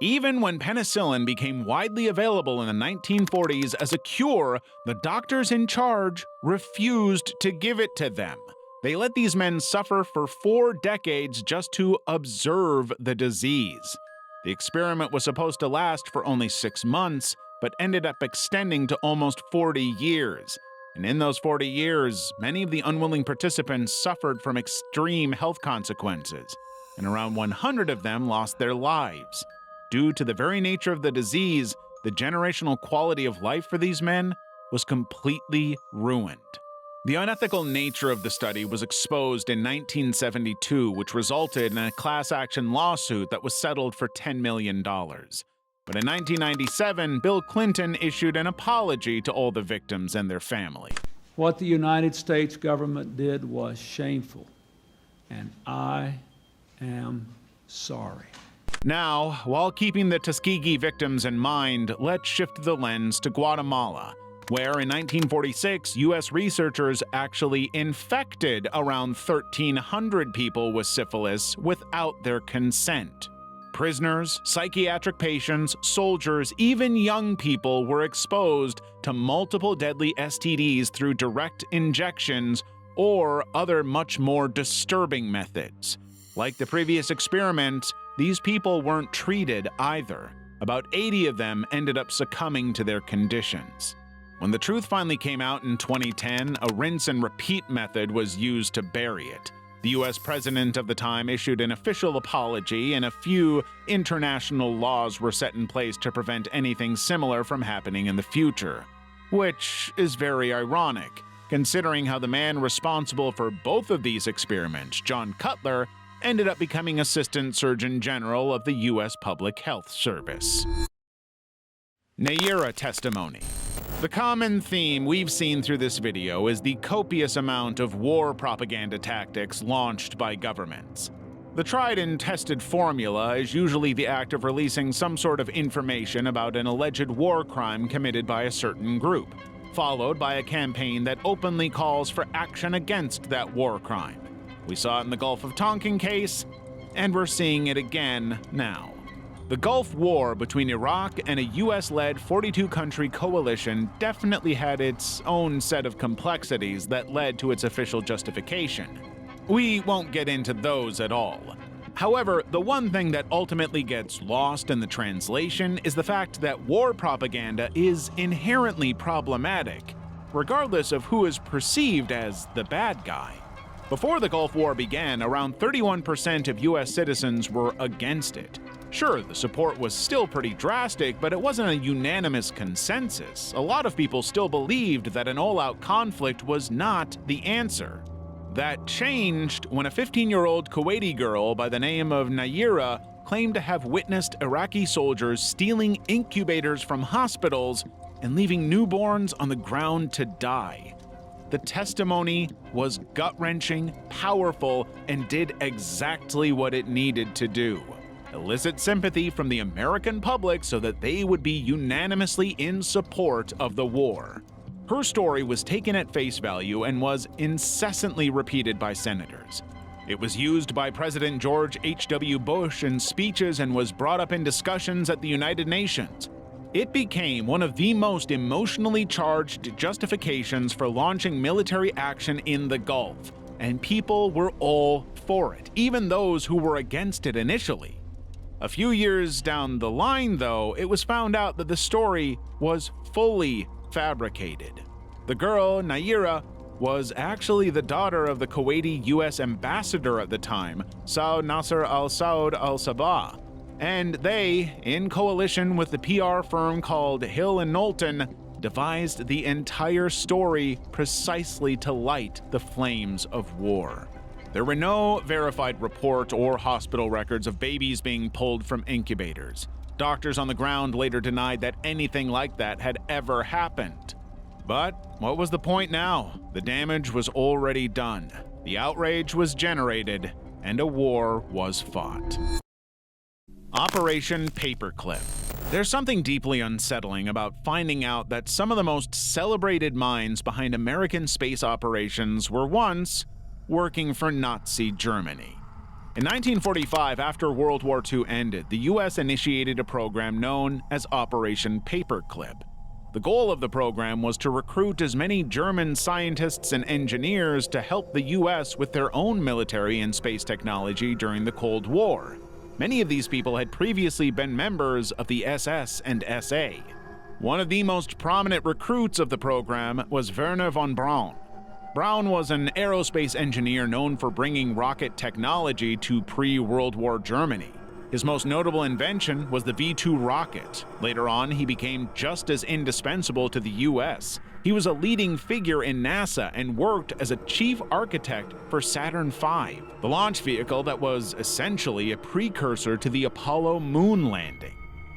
Even when penicillin became widely available in the 1940s as a cure, the doctors in charge refused to give it to them. They let these men suffer for 4 decades just to observe the disease. The experiment was supposed to last for only 6 months, but ended up extending to almost 40 years. And in those 40 years, many of the unwilling participants suffered from extreme health consequences, and around 100 of them lost their lives. Due to the very nature of the disease, the generational quality of life for these men was completely ruined. The unethical nature of the study was exposed in 1972, which resulted in a class action lawsuit that was settled for $10 million. But in 1997, Bill Clinton issued an apology to all the victims and their family. What the United States government did was shameful, and I am sorry. Now, while keeping the Tuskegee victims in mind, let's shift the lens to Guatemala, where in 1946, U.S. researchers actually infected around 1,300 people with syphilis without their consent. Prisoners, psychiatric patients, soldiers, even young people were exposed to multiple deadly STDs through direct injections or other much more disturbing methods. Like the previous experiment, these people weren't treated either. About 80 of them ended up succumbing to their conditions. When the truth finally came out in 2010, a rinse and repeat method was used to bury it. The U.S. president of the time issued an official apology, and a few international laws were set in place to prevent anything similar from happening in the future. Which is very ironic, considering how the man responsible for both of these experiments, John Cutler, ended up becoming Assistant Surgeon General of the U.S. Public Health Service. Nayera testimony. The common theme we've seen through this video is the copious amount of war propaganda tactics launched by governments. The tried and tested formula is usually the act of releasing some sort of information about an alleged war crime committed by a certain group, followed by a campaign that openly calls for action against that war crime. We saw it in the Gulf of Tonkin case, and we're seeing it again now. The Gulf War between Iraq and a US-led 42-country coalition definitely had its own set of complexities that led to its official justification. We won't get into those at all. However, the one thing that ultimately gets lost in the translation is the fact that war propaganda is inherently problematic, regardless of who is perceived as the bad guy. Before the Gulf War began, around 31% of US citizens were against it. Sure, the support was still pretty drastic, but it wasn't a unanimous consensus. A lot of people still believed that an all-out conflict was not the answer. That changed when a 15-year-old Kuwaiti girl by the name of Nayera claimed to have witnessed Iraqi soldiers stealing incubators from hospitals and leaving newborns on the ground to die. The testimony was gut-wrenching, powerful, and did exactly what it needed to do: elicit sympathy from the American public so that they would be unanimously in support of the war. Her story was taken at face value and was incessantly repeated by senators. It was used by President George H.W. Bush in speeches and was brought up in discussions at the United Nations. It became one of the most emotionally charged justifications for launching military action in the Gulf, and people were all for it, even those who were against it initially. A few years down the line, though, it was found out that the story was fully fabricated. The girl, Nayera, was actually the daughter of the Kuwaiti U.S. ambassador at the time, Saud Nasser al-Saud al-Sabah, and they, in coalition with the PR firm called Hill & Knowlton, devised the entire story precisely to light the flames of war. There were no verified report or hospital records of babies being pulled from incubators. Doctors on the ground later denied that anything like that had ever happened. But what was the point now? The damage was already done. The outrage was generated, and a war was fought. Operation Paperclip. There's something deeply unsettling about finding out that some of the most celebrated minds behind American space operations were once working for Nazi Germany. In 1945, after World War II ended, the U.S. initiated a program known as Operation Paperclip. The goal of the program was to recruit as many German scientists and engineers to help the U.S. with their own military and space technology during the Cold War. Many of these people had previously been members of the SS and SA. One of the most prominent recruits of the program was Werner von Braun. Braun was an aerospace engineer known for bringing rocket technology to pre-World War Germany. His most notable invention was the V-2 rocket. Later on, he became just as indispensable to the US. He was a leading figure in NASA and worked as a chief architect for Saturn V, the launch vehicle that was essentially a precursor to the Apollo moon landing.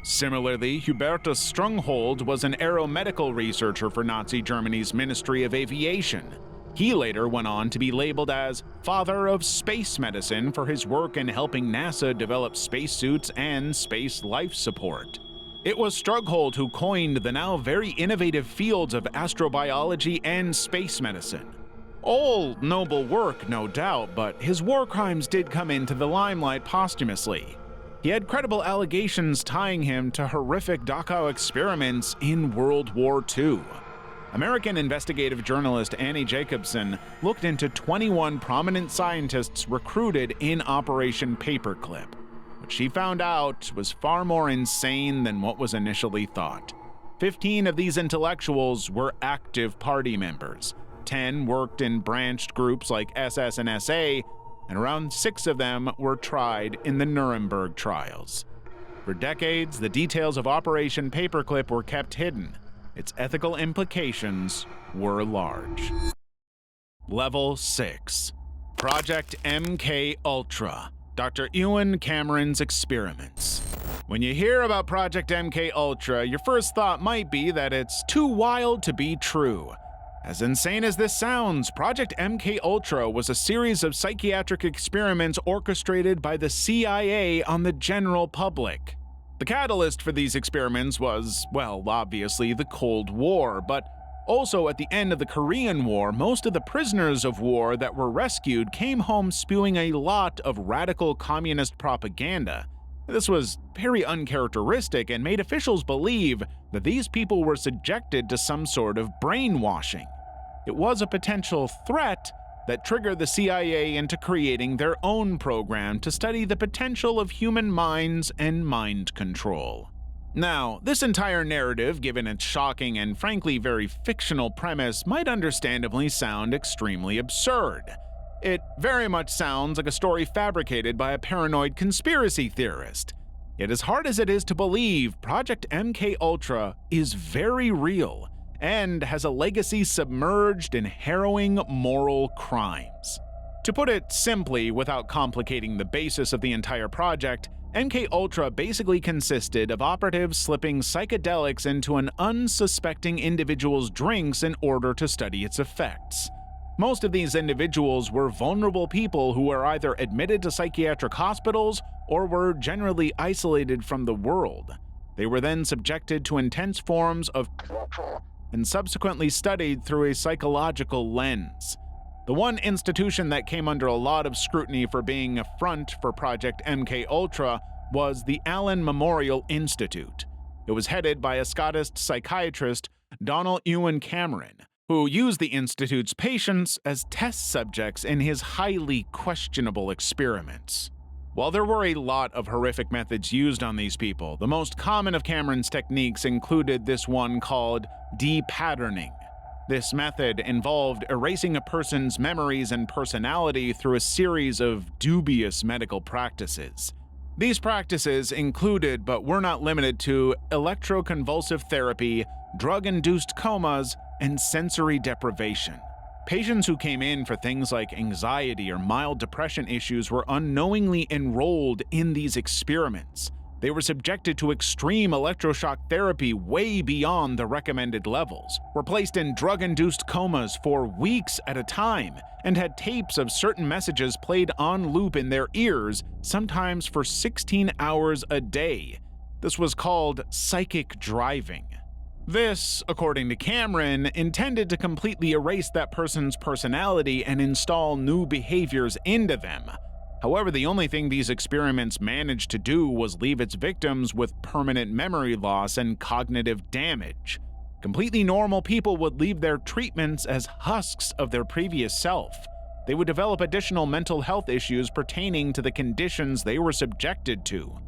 Similarly, Hubertus Strunghold was an aeromedical researcher for Nazi Germany's Ministry of Aviation. He later went on to be labeled as Father of Space Medicine for his work in helping NASA develop spacesuits and space life support. It was Strunghold who coined the now very innovative fields of astrobiology and space medicine. All noble work, no doubt, but his war crimes did come into the limelight posthumously. He had credible allegations tying him to horrific Dachau experiments in World War II. American investigative journalist Annie Jacobson looked into 21 prominent scientists recruited in Operation Paperclip. What she found out was far more insane than what was initially thought. 15 of these intellectuals were active party members. 10 worked in branched groups like SS and SA, and around 6 of them were tried in the Nuremberg trials. For decades, the details of Operation Paperclip were kept hidden. Its ethical implications were large. Level 6. Project MK Ultra. Dr. Ewan Cameron's experiments. When you hear about Project MK Ultra, your first thought might be that it's too wild to be true. As insane as this sounds, Project MK Ultra was a series of psychiatric experiments orchestrated by the CIA on the general public. The catalyst for these experiments was, well, obviously the Cold War, but also at the end of the Korean War, most of the prisoners of war that were rescued came home spewing a lot of radical communist propaganda. This was very uncharacteristic and made officials believe that these people were subjected to some sort of brainwashing. It was a potential threat that triggered the CIA into creating their own program to study the potential of human minds and mind control. Now, this entire narrative, given its shocking and frankly very fictional premise, might understandably sound extremely absurd. It very much sounds like a story fabricated by a paranoid conspiracy theorist. Yet as hard as it is to believe, Project MK Ultra is very real and has a legacy submerged in harrowing moral crimes. To put it simply, without complicating the basis of the entire project, MK Ultra basically consisted of operatives slipping psychedelics into an unsuspecting individual's drinks in order to study its effects. Most of these individuals were vulnerable people who were either admitted to psychiatric hospitals or were generally isolated from the world. They were then subjected to intense forms of torture and subsequently studied through a psychological lens. The one institution that came under a lot of scrutiny for being a front for Project MK Ultra was the Allen Memorial Institute. It was headed by a Scottish psychiatrist, Donald Ewan Cameron, who used the institute's patients as test subjects in his highly questionable experiments. While there were a lot of horrific methods used on these people, the most common of Cameron's techniques included this one called de-patterning. This method involved erasing a person's memories and personality through a series of dubious medical practices. These practices included, but were not limited to, electroconvulsive therapy, drug-induced comas, and sensory deprivation. Patients who came in for things like anxiety or mild depression issues were unknowingly enrolled in these experiments. They were subjected to extreme electroshock therapy way beyond the recommended levels, were placed in drug-induced comas for weeks at a time, and had tapes of certain messages played on loop in their ears, sometimes for 16 hours a day. This was called psychic driving. This, according to Cameron, intended to completely erase that person's personality and install new behaviors into them. However, the only thing these experiments managed to do was leave its victims with permanent memory loss and cognitive damage. Completely normal people would leave their treatments as husks of their previous self. They would develop additional mental health issues pertaining to the conditions they were subjected to.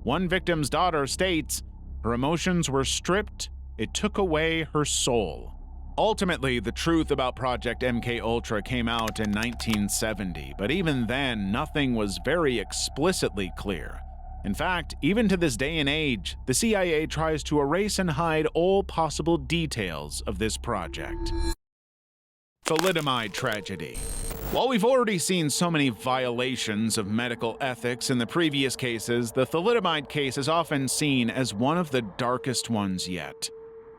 One victim's daughter states, "Her emotions were stripped. It took away her soul." Ultimately, the truth about Project MK Ultra came out in 1970, but even then, nothing was very explicitly clear. In fact, even to this day and age, the CIA tries to erase and hide all possible details of this project. Thalidomide tragedy. While we've already seen so many violations of medical ethics in the previous cases, the thalidomide case is often seen as one of the darkest ones yet.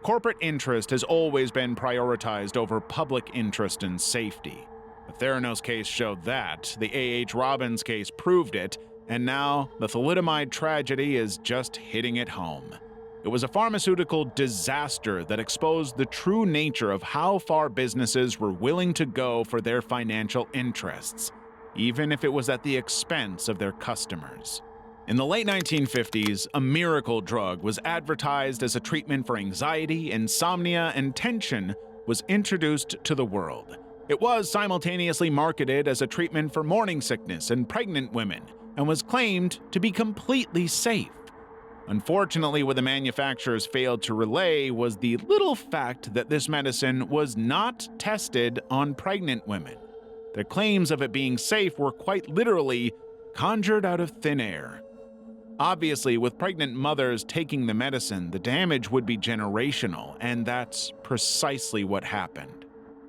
Corporate interest has always been prioritized over public interest and safety. The Theranos case showed that, the A.H. Robbins case proved it, and now the thalidomide tragedy is just hitting it home. It was a pharmaceutical disaster that exposed the true nature of how far businesses were willing to go for their financial interests, even if it was at the expense of their customers. In the late 1950s, a miracle drug was advertised as a treatment for anxiety, insomnia, and tension was introduced to the world. It was simultaneously marketed as a treatment for morning sickness and pregnant women, and was claimed to be completely safe. Unfortunately, what the manufacturers failed to relay was the little fact that this medicine was not tested on pregnant women. Their claims of it being safe were quite literally conjured out of thin air. Obviously, with pregnant mothers taking the medicine, the damage would be generational, and that's precisely what happened.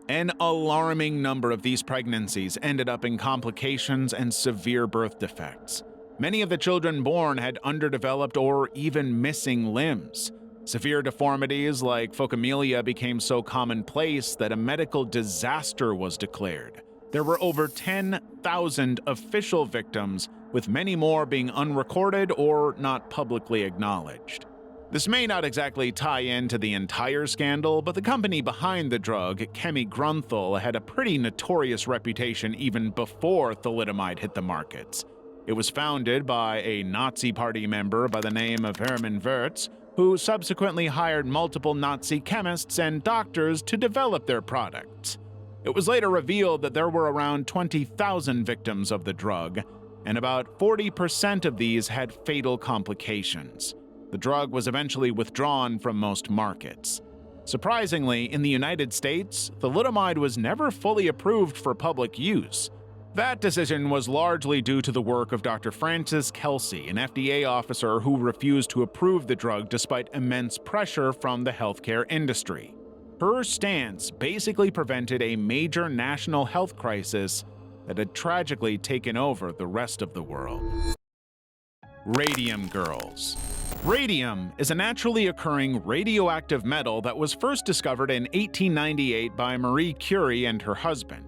An alarming number of these pregnancies ended up in complications and severe birth defects. Many of the children born had underdeveloped or even missing limbs. Severe deformities like phocomelia became so commonplace that a medical disaster was declared. There were over 10,000 official victims, with many more being unrecorded or not publicly acknowledged. This may not exactly tie into the entire scandal, but the company behind the drug, Chemi Grunthal, had a pretty notorious reputation even before thalidomide hit the markets. It was founded by a Nazi Party member by the name of Hermann Wirtz, who subsequently hired multiple Nazi chemists and doctors to develop their products. It was later revealed that there were around 20,000 victims of the drug, and about 40% of these had fatal complications. The drug was eventually withdrawn from most markets. Surprisingly, in the United States, thalidomide was never fully approved for public use. That decision was largely due to the work of Dr. Frances Kelsey, an FDA officer who refused to approve the drug despite immense pressure from the healthcare industry. Her stance basically prevented a major national health crisis that had tragically taken over the rest of the world. Radium girls. Radium is a naturally occurring radioactive metal that was first discovered in 1898 by Marie Curie and her husband,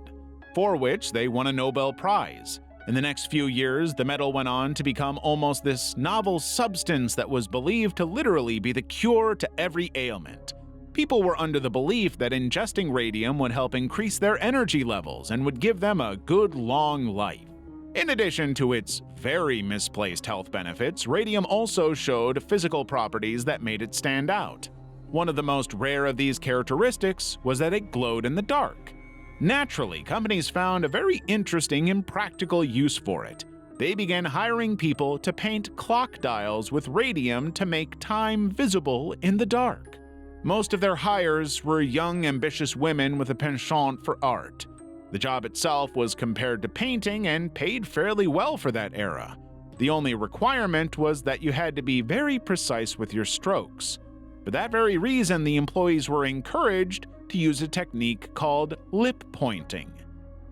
for which they won a Nobel Prize. In the next few years, the metal went on to become almost this novel substance that was believed to literally be the cure to every ailment. People were under the belief that ingesting radium would help increase their energy levels and would give them a good long life. In addition to its very misplaced health benefits, radium also showed physical properties that made it stand out. One of the most rare of these characteristics was that it glowed in the dark. Naturally, companies found a very interesting and practical use for it. They began hiring people to paint clock dials with radium to make time visible in the dark. Most of their hires were young, ambitious women with a penchant for art. The job itself was compared to painting and paid fairly well for that era. The only requirement was that you had to be very precise with your strokes. For that very reason, the employees were encouraged to use a technique called lip pointing.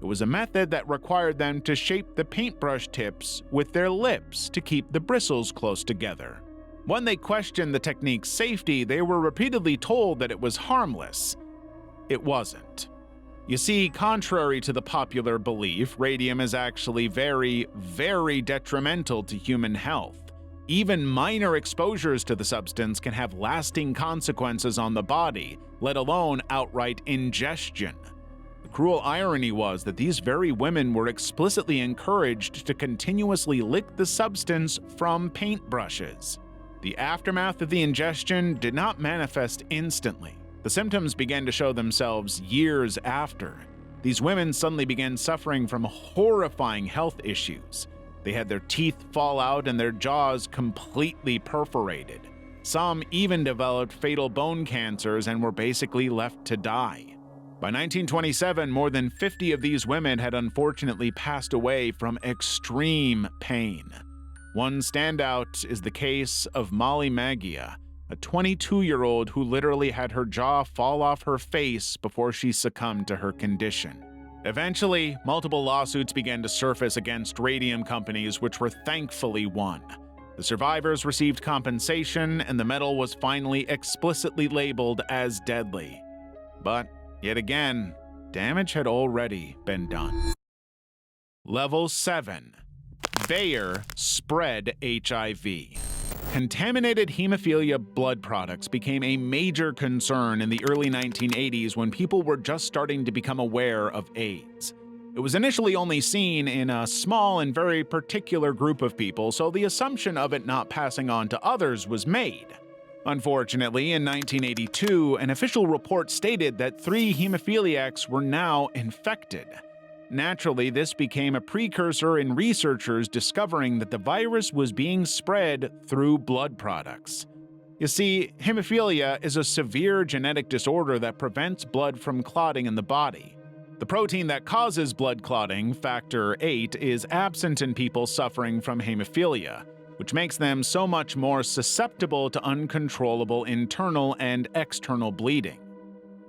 It was a method that required them to shape the paintbrush tips with their lips to keep the bristles close together. When they questioned the technique's safety, they were repeatedly told that it was harmless. It wasn't. You see, contrary to the popular belief, radium is actually very, very detrimental to human health. Even minor exposures to the substance can have lasting consequences on the body, let alone outright ingestion. The cruel irony was that these very women were explicitly encouraged to continuously lick the substance from paintbrushes. The aftermath of the ingestion did not manifest instantly. The symptoms began to show themselves years after. These women suddenly began suffering from horrifying health issues. They had their teeth fall out and their jaws completely perforated. Some even developed fatal bone cancers and were basically left to die. By 1927, more than 50 of these women had unfortunately passed away from extreme pain. One standout is the case of Molly Maggia, a 22-year-old who literally had her jaw fall off her face before she succumbed to her condition. Eventually, multiple lawsuits began to surface against radium companies, which were thankfully won. The survivors received compensation, and the metal was finally explicitly labeled as deadly. But, yet again, damage had already been done. Level 7. Bayer spread HIV. Contaminated hemophilia blood products became a major concern in the early 1980s when people were just starting to become aware of AIDS. It was initially only seen in a small and very particular group of people, so the assumption of it not passing on to others was made. Unfortunately, in 1982, an official report stated that 3 hemophiliacs were now infected. Naturally, this became a precursor in researchers discovering that the virus was being spread through blood products. You see, hemophilia is a severe genetic disorder that prevents blood from clotting in the body. The protein that causes blood clotting, factor VIII, is absent in people suffering from hemophilia, which makes them so much more susceptible to uncontrollable internal and external bleeding.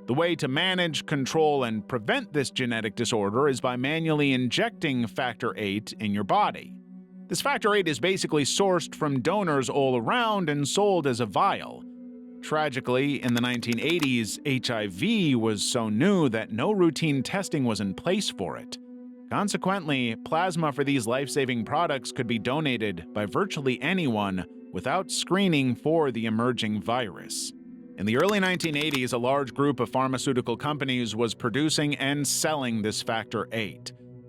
The way to manage, control, and prevent this genetic disorder is by manually injecting factor VIII in your body. This factor VIII is basically sourced from donors all around and sold as a vial. Tragically, in the 1980s, HIV was so new that no routine testing was in place for it. Consequently, plasma for these life-saving products could be donated by virtually anyone without screening for the emerging virus. In the early 1980s, a large group of pharmaceutical companies was producing and selling this factor VIII.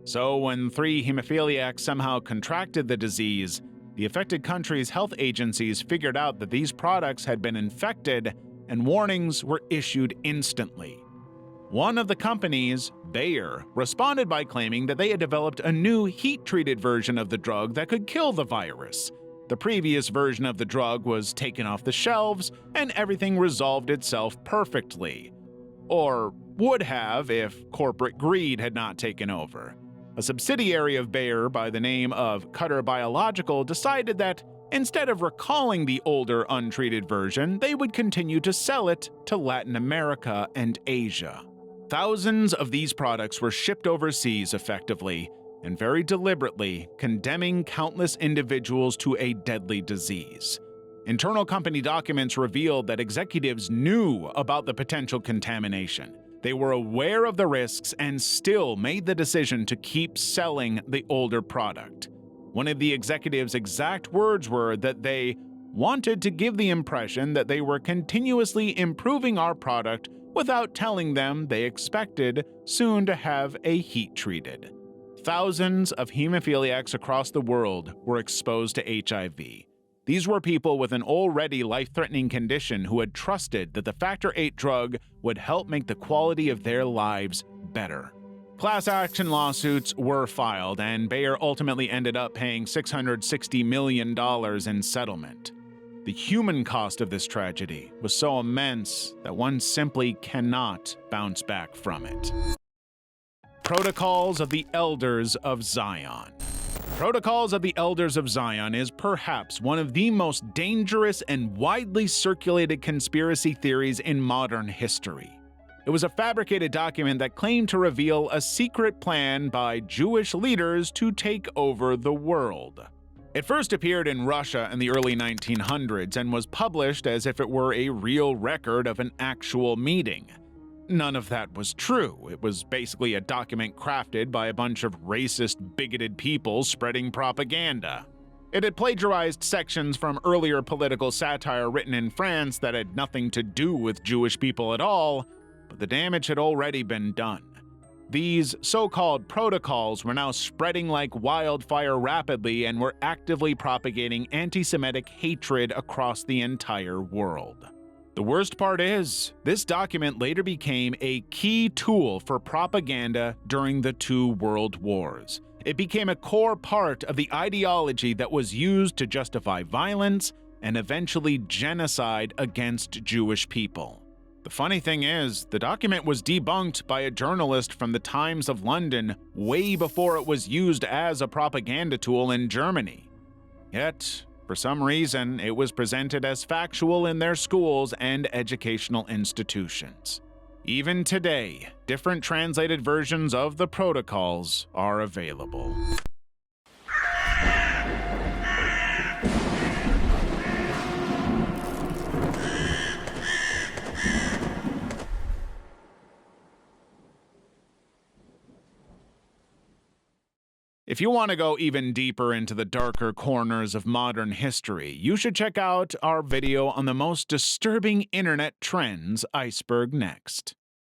So when 3 hemophiliacs somehow contracted the disease, the affected countries' health agencies figured out that these products had been infected, and warnings were issued instantly. One of the companies, Bayer, responded by claiming that they had developed a new heat-treated version of the drug that could kill the virus. The previous version of the drug was taken off the shelves, and everything resolved itself perfectly. Or would have if corporate greed had not taken over. A subsidiary of Bayer by the name of Cutter Biological decided that instead of recalling the older untreated version, they would continue to sell it to Latin America and Asia. Thousands of these products were shipped overseas effectively, and very deliberately condemning countless individuals to a deadly disease. Internal company documents revealed that executives knew about the potential contamination. They were aware of the risks and still made the decision to keep selling the older product. One of the executives' exact words were that they wanted to give the impression that they were continuously improving our product without telling them they expected soon to have a heat-treated. Thousands of hemophiliacs across the world were exposed to HIV. These were people with an already life-threatening condition who had trusted that the factor VIII drug would help make the quality of their lives better. Class action lawsuits were filed, and Bayer ultimately ended up paying $660 million in settlement. The human cost of this tragedy was so immense that one simply cannot bounce back from it. Protocols of the Elders of Zion. Protocols of the Elders of Zion is perhaps one of the most dangerous and widely circulated conspiracy theories in modern history. It was a fabricated document that claimed to reveal a secret plan by Jewish leaders to take over the world. It first appeared in Russia in the early 1900s and was published as if it were a real record of an actual meeting. None of that was true. It was basically a document crafted by a bunch of racist, bigoted people spreading propaganda. It had plagiarized sections from earlier political satire written in France that had nothing to do with Jewish people at all, but the damage had already been done. These so-called protocols were now spreading like wildfire rapidly and were actively propagating anti-Semitic hatred across the entire world. The worst part is, this document later became a key tool for propaganda during the 2 world wars. It became a core part of the ideology that was used to justify violence and eventually genocide against Jewish people. The funny thing is, the document was debunked by a journalist from the Times of London way before it was used as a propaganda tool in Germany. Yet, for some reason, it was presented as factual in their schools and educational institutions. Even today, different translated versions of the protocols are available. If you want to go even deeper into the darker corners of modern history, you should check out our video on the most disturbing internet trends, Iceberg, next.